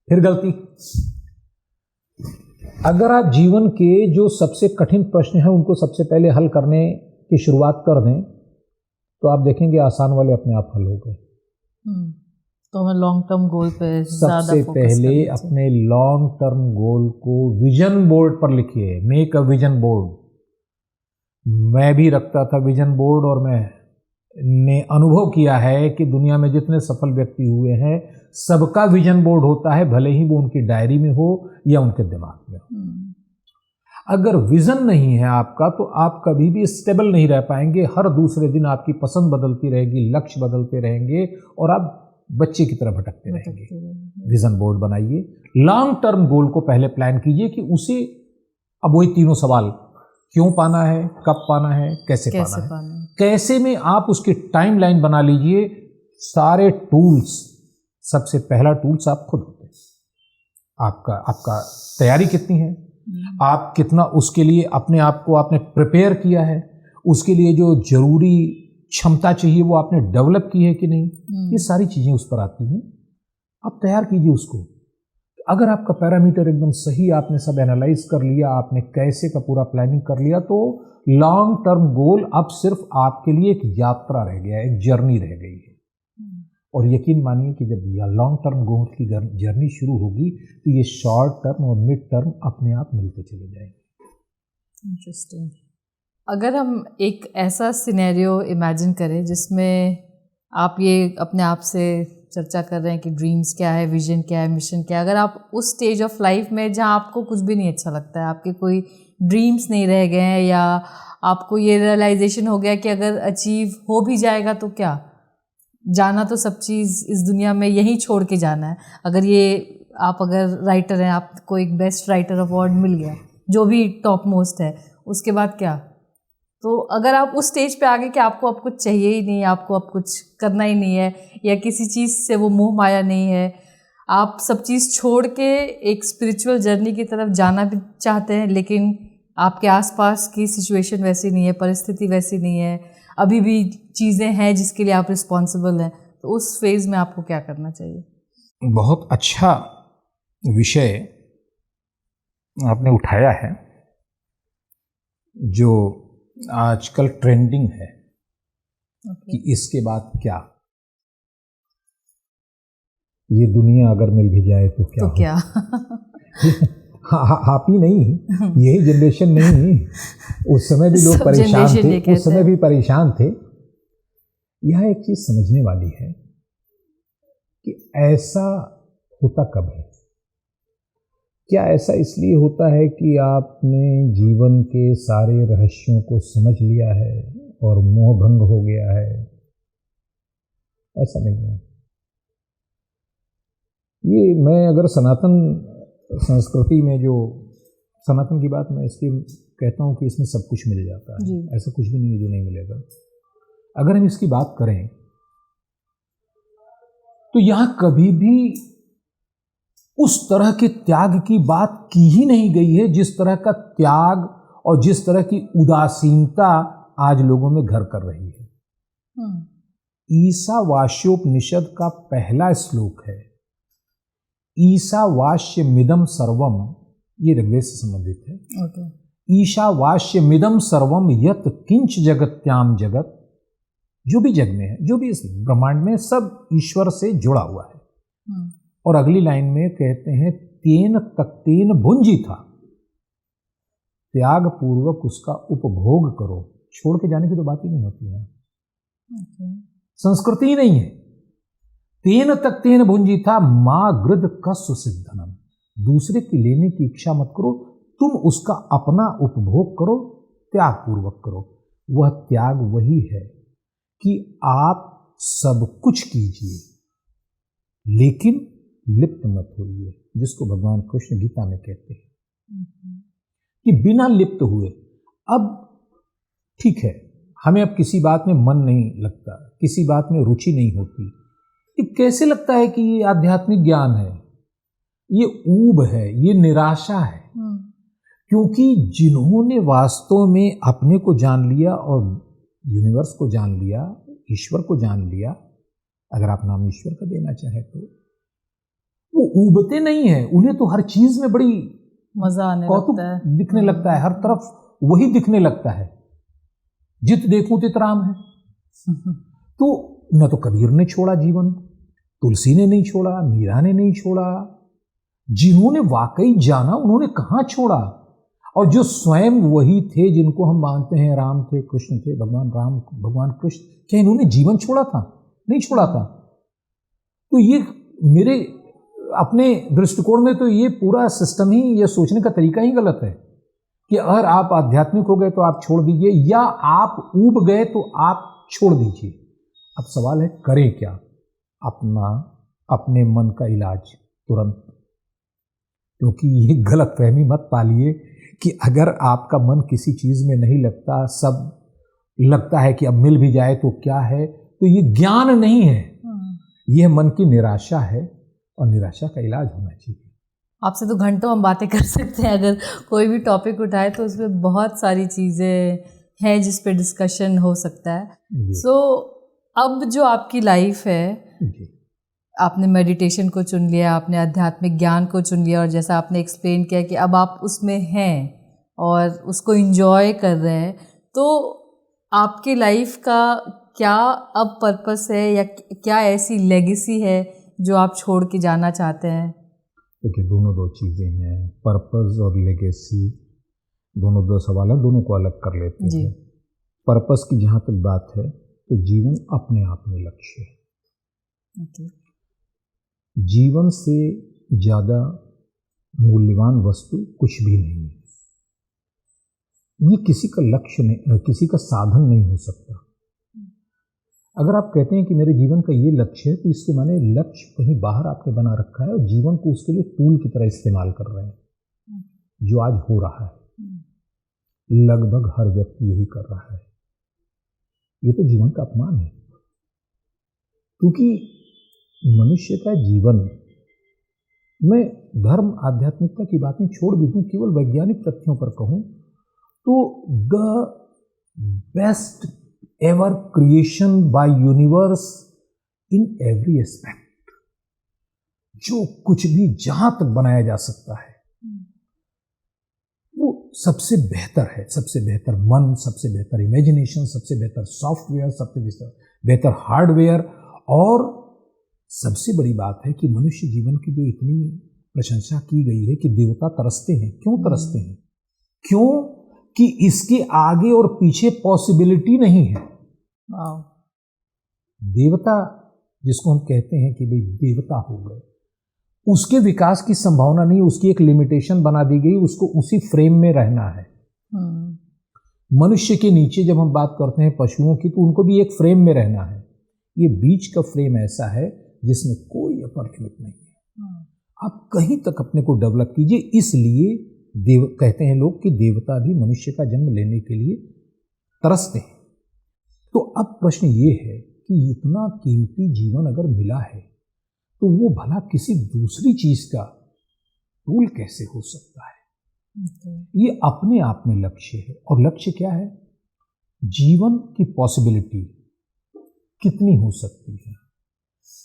फिर गलती। अगर आप जीवन के जो सबसे कठिन प्रश्न हैं उनको सबसे पहले हल करने की शुरुआत कर दें तो आप देखेंगे आसान वाले अपने आप हल हो गए। तो हमें लॉन्ग टर्म गोल पे सबसे पहले अपने लॉन्ग टर्म गोल को विजन बोर्ड पर लिखिए। Make a vision board. मैं भी रखता था विजन बोर्ड और मैंने अनुभव किया है कि दुनिया में जितने सफल व्यक्ति हुए हैं सबका विजन बोर्ड होता है, भले ही वो उनकी डायरी में हो या उनके दिमाग में हो। अगर विजन नहीं है आपका तो आप कभी भी स्टेबल नहीं रह पाएंगे। हर दूसरे दिन आपकी पसंद बदलती रहेगी, लक्ष्य बदलते रहेंगे और आप बच्चे की तरह भटकते रहेंगे। विजन बोर्ड बनाइए। लॉन्ग टर्म गोल को पहले प्लान कीजिए कि उसे, अब वही तीनों सवाल, क्यों पाना है, कब पाना है, कैसे पाना है। कैसे में आप उसकी टाइमलाइन बना लीजिए। सारे टूल्स, सबसे पहला टूल्स आप खुद होते हैं। आपका तैयारी कितनी है, आप कितना उसके लिए अपने आप को आपने प्रिपेयर किया है, उसके लिए जो जरूरी क्षमता चाहिए वो आपने डेवलप की है कि नहीं, ये सारी चीज़ें उस पर आती हैं। आप तैयार कीजिए उसको। अगर आपका पैरामीटर एकदम सही, आपने सब एनालाइज कर लिया, आपने कैसे का पूरा प्लानिंग कर लिया, तो लॉन्ग टर्म गोल अब सिर्फ आपके लिए एक यात्रा रह गया है, एक जर्नी रह गई है। और यकीन मानिए कि जब यह लॉन्ग टर्म गोल की जर्नी शुरू होगी तो ये शॉर्ट टर्म और मिड टर्म अपने आप मिलते चले जाएंगे। इंटरेस्टिंग। अगर हम एक ऐसा सिनेरियो इमेजिन करें जिसमें आप ये अपने आप से चर्चा कर रहे हैं कि ड्रीम्स क्या है, विजन क्या है, मिशन क्या है, अगर आप उस स्टेज ऑफ लाइफ में जहाँ आपको कुछ भी नहीं अच्छा लगता है, आपके कोई ड्रीम्स नहीं रह गए हैं, या आपको ये रियलाइजेशन हो गया कि अगर अचीव हो भी जाएगा तो क्या, जाना तो सब चीज़ इस दुनिया में यहीं छोड़ के जाना है। अगर ये आप अगर राइटर हैं, आपको एक बेस्ट राइटर अवार्ड मिल गया, जो भी टॉप मोस्ट है, उसके बाद क्या? तो अगर आप उस स्टेज पे आ गए कि आपको अब कुछ चाहिए ही नहीं, आपको अब कुछ करना ही नहीं है, या किसी चीज़ से वो मोह माया नहीं है, आप सब चीज़ छोड़ के एक स्पिरिचुअल जर्नी की तरफ जाना भी चाहते हैं, लेकिन आपके आसपास की सिचुएशन वैसी नहीं है, परिस्थिति वैसी नहीं है, अभी भी चीज़ें हैं जिसके लिए आप रिस्पॉन्सिबल हैं, तो उस फेज़ में आपको क्या करना चाहिए? बहुत अच्छा विषय आपने उठाया है, जो आजकल ट्रेंडिंग है कि इसके बाद क्या, ये दुनिया अगर मिल भी जाए तो क्या तो क्या? आप ही नहीं, यही जनरेशन नहीं, उस समय भी लोग परेशान थे, उस समय भी परेशान थे। यह एक चीज समझने वाली है कि ऐसा होता कब है। क्या ऐसा इसलिए होता है कि आपने जीवन के सारे रहस्यों को समझ लिया है और मोह भंग हो गया है? ऐसा नहीं है। ये मैं अगर सनातन संस्कृति में, जो सनातन की बात मैं इसलिए कहता हूँ कि इसमें सब कुछ मिल जाता है, ऐसा कुछ भी नहीं है जो नहीं मिलेगा। अगर हम इसकी बात करें तो यहां कभी भी उस तरह के त्याग की बात की ही नहीं गई है जिस तरह का त्याग और जिस तरह की उदासीनता आज लोगों में घर कर रही है। ईशावास्योपनिषद का पहला श्लोक है, ईशावास्यमिदं सर्वम, ये ऋग्वेद से संबंधित है। ईशावास्यमिदं सर्वम यत् किंच जगत्याम जगत, जो भी जग में है, जो भी इस ब्रह्मांड में, सब ईश्वर से जुड़ा हुआ है। और अगली लाइन में कहते हैं तेन तक्तेन भुंजी था, त्याग पूर्वक उसका उपभोग करो। छोड़ के जाने की तो बात ही नहीं होती है, संस्कृति ही नहीं है। तेन तक्तेन भुंजी था मां गृध कस्व सिद्धनम, दूसरे की लेने की इच्छा मत करो, तुम उसका अपना उपभोग करो, त्याग पूर्वक करो। वह त्याग वही है कि आप सब कुछ कीजिए लेकिन लिप्त मत होइए, जिसको भगवान कृष्ण गीता में कहते हैं कि बिना लिप्त हुए। अब ठीक है, हमें अब किसी बात में मन नहीं लगता, किसी बात में रुचि नहीं होती, ये कैसे लगता है कि ये आध्यात्मिक ज्ञान है? ये ऊब है, ये निराशा है। क्योंकि जिन्होंने वास्तव में अपने को जान लिया और यूनिवर्स को जान लिया, ईश्वर को जान लिया, अगर आप नाम ईश्वर का देना चाहे तो, वो ऊबते नहीं है। उन्हें तो हर चीज में बड़ी मजा आने लगता है, दिखने लगता है, हर तरफ वही दिखने लगता है, जित देखूं तित राम है। तो न तो कबीर ने छोड़ा जीवन, तुलसी ने नहीं छोड़ा, मीरा ने नहीं छोड़ा। जिन्होंने वाकई जाना उन्होंने कहाँ छोड़ा। और जो स्वयं वही थे जिनको हम मानते हैं राम थे, कृष्ण थे, भगवान राम, भगवान कृष्ण, क्या इन्होंने जीवन छोड़ा था? नहीं छोड़ा था। तो ये मेरे अपने दृष्टिकोण में तो ये पूरा सिस्टम ही, ये सोचने का तरीका ही गलत है कि अगर आप आध्यात्मिक हो गए तो आप छोड़ दीजिए, या आप ऊब गए तो आप छोड़ दीजिए। अब सवाल है करें क्या? अपने मन का इलाज तुरंत। क्योंकि ये गलत फहमी मत पालिए कि अगर आपका मन किसी चीज में नहीं लगता, सब लगता है कि अब मिल भी जाए तो क्या है, तो ये ज्ञान नहीं है, यह मन की निराशा है, और निराशा का इलाज होना चाहिए। आपसे तो घंटों हम बातें कर सकते हैं, अगर कोई भी टॉपिक उठाए तो उसमें बहुत सारी चीज़ें है जिस पे डिस्कशन हो सकता है। जी। सो अब जो आपकी लाइफ है, जी। आपने मेडिटेशन को चुन लिया, आपने आध्यात्मिक ज्ञान को चुन लिया, और जैसा आपने एक्सप्लेन किया कि अब आप उसमें हैं और उसको एंजॉय कर रहे हैं, तो आपकी लाइफ का क्या अब पर्पस है या क्या ऐसी लेगेसी है जो आप छोड़ के जाना चाहते हैं? देखिए, दोनों दो चीज़ें हैं, पर्पस और लेगेसी, दोनों दो सवाल हैं, दोनों को अलग कर लेते जी। हैं। पर्पस की जहाँ तक बात है तो जीवन अपने आप में लक्ष्य है। ओके। जीवन से ज़्यादा मूल्यवान वस्तु कुछ भी नहीं है। ये किसी का लक्ष्य नहीं, किसी का साधन नहीं हो सकता। अगर आप कहते हैं कि मेरे जीवन का ये लक्ष्य है, तो इसके माने लक्ष्य कहीं बाहर आपने बना रखा है और जीवन को उसके लिए टूल की तरह इस्तेमाल कर रहे हैं, जो आज हो रहा है। लगभग हर व्यक्ति यही कर रहा है। ये तो जीवन का अपमान है, क्योंकि मनुष्य का जीवन, मैं धर्म आध्यात्मिकता की बातें छोड़ भी दूं, केवल वैज्ञानिक तथ्यों पर कहूं तो the best ever creation bye universe in every aspect, जो कुछ भी जहां तक बनाया जा सकता है वो सबसे बेहतर है। सबसे बेहतर मन, सबसे बेहतर इमेजिनेशन, सबसे बेहतर सॉफ्टवेयर, सबसे बेहतर हार्डवेयर, और सबसे बड़ी बात है कि मनुष्य जीवन की जो इतनी प्रशंसा की गई है कि देवता तरसते हैं। क्यों तरसते हैं? क्यों कि इसके आगे और पीछे पॉसिबिलिटी नहीं है। देवता जिसको हम कहते हैं कि भाई देवता हो गए, उसके विकास की संभावना नहीं, उसकी एक लिमिटेशन बना दी गई, उसको उसी फ्रेम में रहना है। मनुष्य के नीचे जब हम बात करते हैं पशुओं की, तो उनको भी एक फ्रेम में रहना है। ये बीच का फ्रेम ऐसा है जिसमें कोई अपर लिमिट नहीं है। आप कहीं तक अपने को डेवलप कीजिए। इसलिए कहते हैं लोग कि देवता भी मनुष्य का जन्म लेने के लिए तरसते हैं। तो अब प्रश्न ये है कि इतना कीमती जीवन अगर मिला है, तो वो भला किसी दूसरी चीज का टूल कैसे हो सकता है? ये अपने आप में लक्ष्य है। और लक्ष्य क्या है? जीवन की पॉसिबिलिटी कितनी हो सकती है?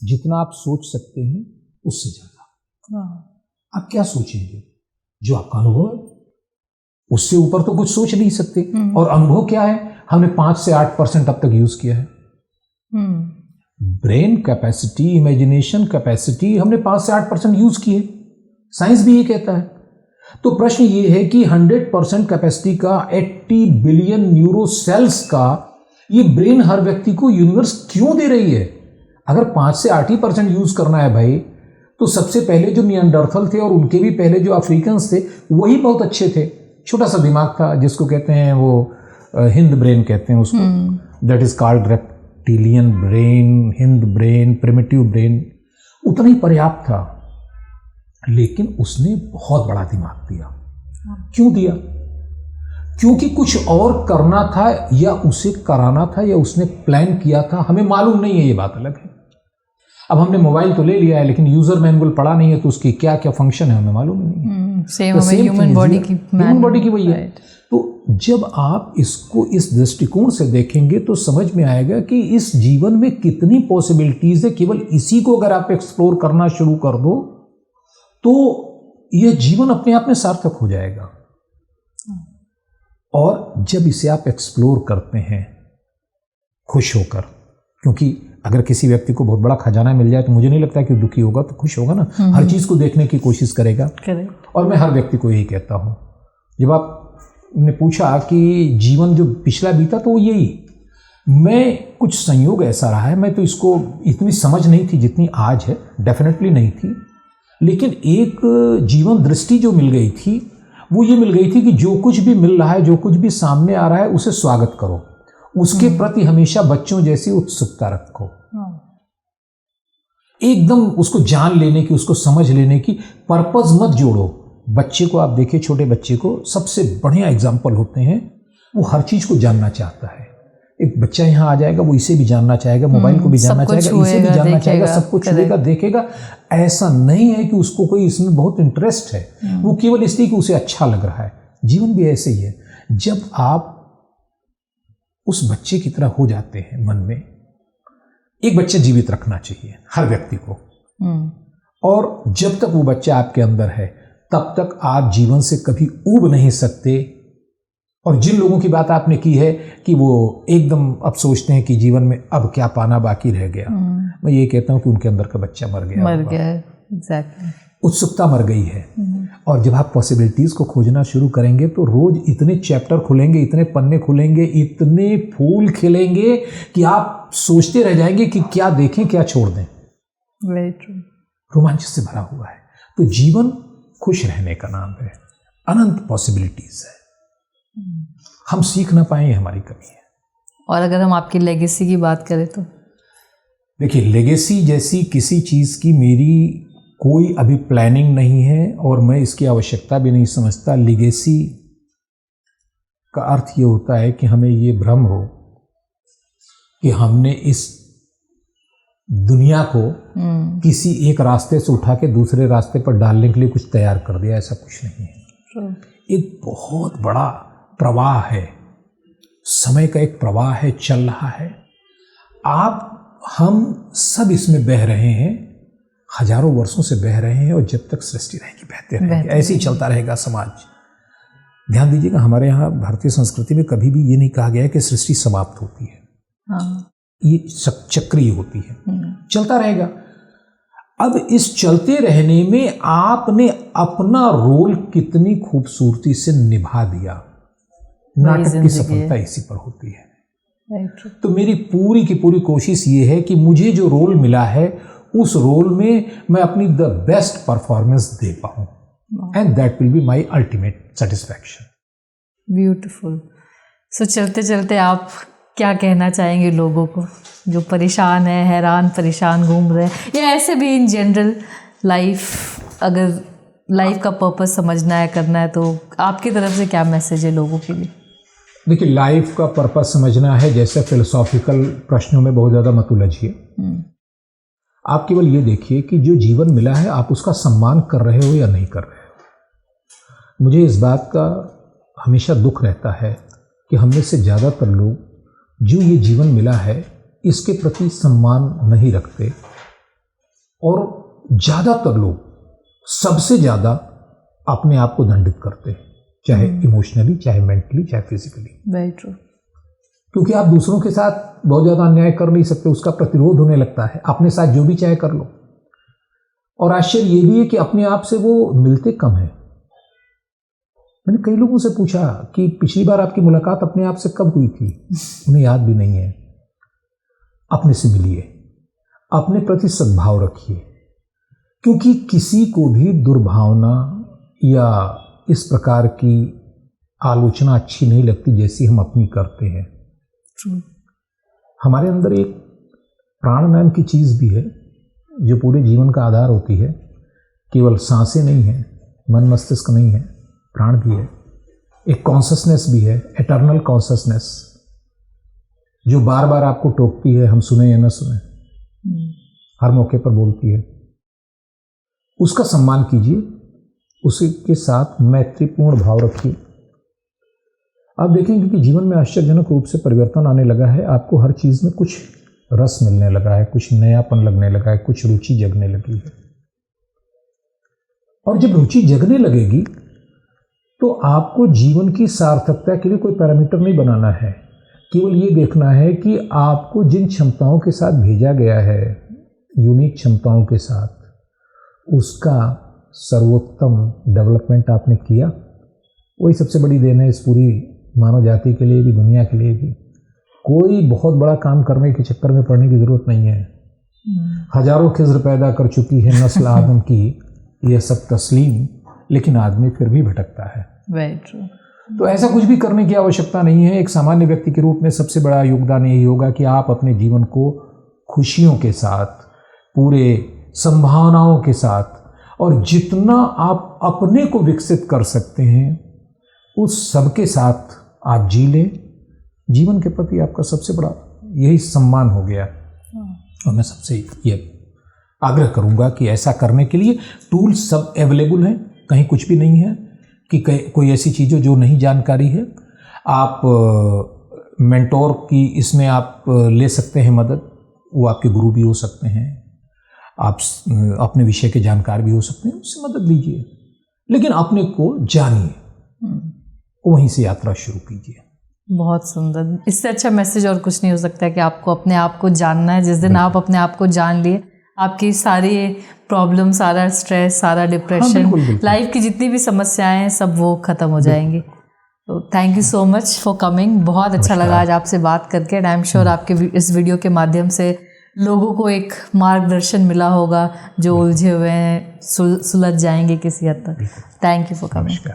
जितना आप सोच सकते हैं उससे ज्यादा। आप क्या सोचेंगे? जो आपका अनुभव है, उससे ऊपर तो कुछ सोच नहीं सकते। और अनुभव क्या है? हमने 5 से 8% अब तक यूज किया है। ब्रेन कैपेसिटी, इमेजिनेशन कैपेसिटी हमने 5 से 8% यूज की है। साइंस भी ये कहता है। तो प्रश्न ये है कि 100% कैपेसिटी का 80 बिलियन न्यूरो सेल्स का ये ब्रेन हर व्यक्ति को यूनिवर्स क्यों दे रही है? अगर 5 से 8% यूज करना है भाई, तो सबसे पहले जो निएंडरथल थे और उनके भी पहले जो अफ्रीकन्स थे, वही बहुत अच्छे थे। छोटा सा दिमाग था, जिसको कहते हैं वो हिंद ब्रेन कहते हैं उसको, that is called reptilian brain, Hind brain, primitive brain, उतना ही पर्याप्त था। लेकिन उसने बहुत बड़ा दिमाग दिया। क्यों दिया? क्योंकि कुछ और करना था, या उसे कराना था, या उसने प्लान किया था, हमें मालूम नहीं है। ये बात अलग है। अब हमने मोबाइल तो ले लिया है, लेकिन यूजर मैनुअल पढ़ा नहीं है, तो उसकी क्या क्या फंक्शन है हमें मालूम नहीं है। सेम ह्यूमन बॉडी की वही है। तो जब आप इसको इस दृष्टिकोण से देखेंगे तो समझ में आएगा कि इस जीवन में कितनी पॉसिबिलिटीज है। केवल इसी को अगर आप एक्सप्लोर करना शुरू कर दो, तो यह जीवन अपने आप में सार्थक हो जाएगा। और जब इसे आप एक्सप्लोर करते हैं खुश होकर, क्योंकि अगर किसी व्यक्ति को बहुत बड़ा खजाना मिल जाए तो मुझे नहीं लगता कि दुखी होगा, तो खुश होगा ना, हर चीज को देखने की कोशिश करेगा। और मैं हर व्यक्ति को यही कहता हूं। जब आपने पूछा कि जीवन जो पिछला बीता, तो वो यही, मैं कुछ संयोग ऐसा रहा है, मैं तो इसको इतनी समझ नहीं थी जितनी आज है, डेफिनेटली नहीं थी, लेकिन एक जीवन दृष्टि जो मिल गई थी, वो ये मिल गई थी कि जो कुछ भी मिल रहा है, जो कुछ भी सामने आ रहा है, उसे स्वागत करो, उसके प्रति हमेशा बच्चों जैसी उत्सुकता रखो, एकदम उसको जान लेने की, उसको समझ लेने की, पर्पस मत जोड़ो। बच्चे को आप देखिए, छोटे बच्चे को सबसे बढ़िया एग्जाम्पल होते हैं, वो हर चीज को जानना चाहता है। एक बच्चा यहाँ आ जाएगा, वो इसे भी जानना चाहेगा, मोबाइल को भी जानना चाहेगा, इसे भी जानना चाहेगा, सब कुछ छुएगा, देखेगा। ऐसा नहीं है कि उसको कोई इसमें बहुत इंटरेस्ट है, वो केवल इसलिए कि उसे अच्छा लग रहा है। जीवन भी ऐसे ही है। जब आप उस बच्चे की तरह हो जाते हैं मन में। एक बच्चा जीवित रखना चाहिए हर व्यक्ति को, और जब तक वो बच्चा आपके अंदर है तब तक आप जीवन से कभी ऊब नहीं सकते। और जिन लोगों की बात आपने की है कि वो एकदम अब सोचते हैं कि जीवन में अब क्या पाना बाकी रह गया, मैं ये कहता हूँ कि उनके अंदर का बच्चा मर गया है। एग्जैक्टली। उत्सुकता मर गई है। और जब आप पॉसिबिलिटीज को खोजना शुरू करेंगे तो रोज इतने चैप्टर खुलेंगे, इतने पन्ने खुलेंगे, इतने फूल खिलेंगे कि आप सोचते रह जाएंगे कि क्या देखें क्या छोड़ दें। Very true. रोमांच से भरा हुआ है। तो जीवन खुश रहने का नाम है, अनंत पॉसिबिलिटीज है। हम सीख ना पाए, हमारी कमी है। और अगर हम आपकी लेगेसी की बात करें तो देखिए, लेगेसी जैसी किसी चीज़ की मेरी कोई अभी प्लानिंग नहीं है और मैं इसकी आवश्यकता भी नहीं समझता। लेगेसी का अर्थ ये होता है कि हमें ये भ्रम हो कि हमने इस दुनिया को किसी एक रास्ते से उठा के दूसरे रास्ते पर डालने के लिए कुछ तैयार कर दिया। ऐसा कुछ नहीं है। एक बहुत बड़ा प्रवाह है, समय का एक प्रवाह है, चल रहा है। हम सब इसमें बह रहे हैं, हजारों वर्षों से बह रहे हैं, और जब तक सृष्टि रहेगी बहते रहेंगे। ऐसे ही चलता रहेगा समाज। ध्यान दीजिएगा, हमारे यहाँ भारतीय संस्कृति में कभी भी ये नहीं कहा गया है कि सृष्टि समाप्त होती है। हाँ। ये चक्रीय होती है, चलता रहेगा। अब इस चलते रहने में आपने अपना रोल कितनी खूबसूरती से निभा दिया। नाटक की सफलता इसी पर होती है। तो मेरी पूरी की पूरी कोशिश ये है कि मुझे जो रोल मिला है उस रोल में मैं अपनी द बेस्ट परफॉर्मेंस दे पाऊं, and that will be my ultimate satisfaction. Beautiful. So चलते चलते आप क्या कहना चाहेंगे लोगों को जो परेशान है, हैरान परेशान घूम रहे हैं, या ऐसे भी इन जनरल लाइफ, अगर लाइफ का पर्पस समझना है, करना है, तो आपकी तरफ से क्या मैसेज है लोगों के लिए? देखिए, लाइफ का पर्पस समझना है, जैसे फिलोसॉफिकल प्रश्नों में बहुत ज़्यादा मत उलझिए। आप केवल ये देखिए कि जो जीवन मिला है आप उसका सम्मान कर रहे हो या नहीं कर रहे हो। मुझे इस बात का हमेशा दुख रहता है कि हम में से ज़्यादातर लोग जो ये जीवन मिला है इसके प्रति सम्मान नहीं रखते, और ज़्यादातर लोग सबसे ज़्यादा अपने आप को दंडित करते हैं, चाहे इमोशनली, चाहे मेंटली, चाहे फिजिकली। Very true. क्योंकि आप दूसरों के साथ बहुत ज़्यादा अन्याय कर नहीं सकते, उसका प्रतिरोध होने लगता है। अपने साथ जो भी चाहे कर लो। और आश्चर्य ये भी है कि अपने आप से वो मिलते कम है। मैंने कई लोगों से पूछा कि पिछली बार आपकी मुलाकात अपने आप से कब हुई थी, उन्हें याद भी नहीं है। अपने से मिलिए, अपने प्रति सद्भाव रखिए, क्योंकि किसी को भी दुर्भावना या इस प्रकार की आलोचना अच्छी नहीं लगती जैसी हम अपनी करते हैं। हमारे अंदर एक प्राण नाम की चीज़ भी है जो पूरे जीवन का आधार होती है। केवल सांसें नहीं है, मन मस्तिष्क नहीं है, प्राण भी है। एक कॉन्शसनेस भी है, एटर्नल कॉन्शसनेस, जो बार बार आपको टोकती है, हम सुने या न सुने, हर मौके पर बोलती है। उसका सम्मान कीजिए, उसी के साथ मैत्रीपूर्ण भाव रखिए। आप देखेंगे कि जीवन में आश्चर्यजनक रूप से परिवर्तन आने लगा है। आपको हर चीज़ में कुछ रस मिलने लगा है, कुछ नयापन लगने लगा है, कुछ रुचि जगने लगी है। और जब रुचि जगने लगेगी तो आपको जीवन की सार्थकता के लिए कोई पैरामीटर नहीं बनाना है। केवल ये देखना है कि आपको जिन क्षमताओं के साथ भेजा गया है, यूनिक क्षमताओं के साथ, उसका सर्वोत्तम डेवलपमेंट आपने किया। वही सबसे बड़ी देन है इस पूरी मानव जाति के लिए भी, दुनिया के लिए भी। कोई बहुत बड़ा काम करने के चक्कर में पड़ने की ज़रूरत नहीं है। हजारों खिज़्र पैदा कर चुकी है नस्ल आदम की, यह सब तस्लीम, लेकिन आदमी फिर भी भटकता है। Very true. तो ऐसा कुछ भी करने की आवश्यकता नहीं है। एक सामान्य व्यक्ति के रूप में सबसे बड़ा योगदान यही होगा कि आप अपने जीवन को खुशियों के साथ, पूरे संभावनाओं के साथ, और जितना आप अपने को विकसित कर सकते हैं उस सब के साथ आप जी लें। जीवन के प्रति आपका सबसे बड़ा यही सम्मान हो गया। और मैं सबसे ये आग्रह करूंगा कि ऐसा करने के लिए टूल्स सब अवेलेबल हैं, कहीं कुछ भी नहीं है कि कोई ऐसी चीज़ जो नहीं जानकारी है। आप मेंटोर की इसमें आप ले सकते हैं मदद। वो आपके गुरु भी हो सकते हैं, आप अपने विषय के जानकार भी हो सकते हैं, उससे मदद लीजिए, लेकिन अपने को जानिए, वहीं से यात्रा शुरू कीजिए। बहुत सुंदर। इससे अच्छा मैसेज और कुछ नहीं हो सकता है कि आपको अपने आप को जानना है। जिस दिन आप अपने आप को जान लिए, आपकी सारी प्रॉब्लम, सारा स्ट्रेस, सारा डिप्रेशन, लाइफ की जितनी भी समस्याएं हैं, सब वो खत्म हो जाएंगी। तो thank you so much for coming. बहुत अच्छा लगा आज आपसे बात करके, एंड आई एम श्योर आपके इस वीडियो के माध्यम से लोगों को एक मार्गदर्शन मिला होगा, जो उलझे हुए हैं सुलझ जाएंगे किसी हद तक। Thank you for coming.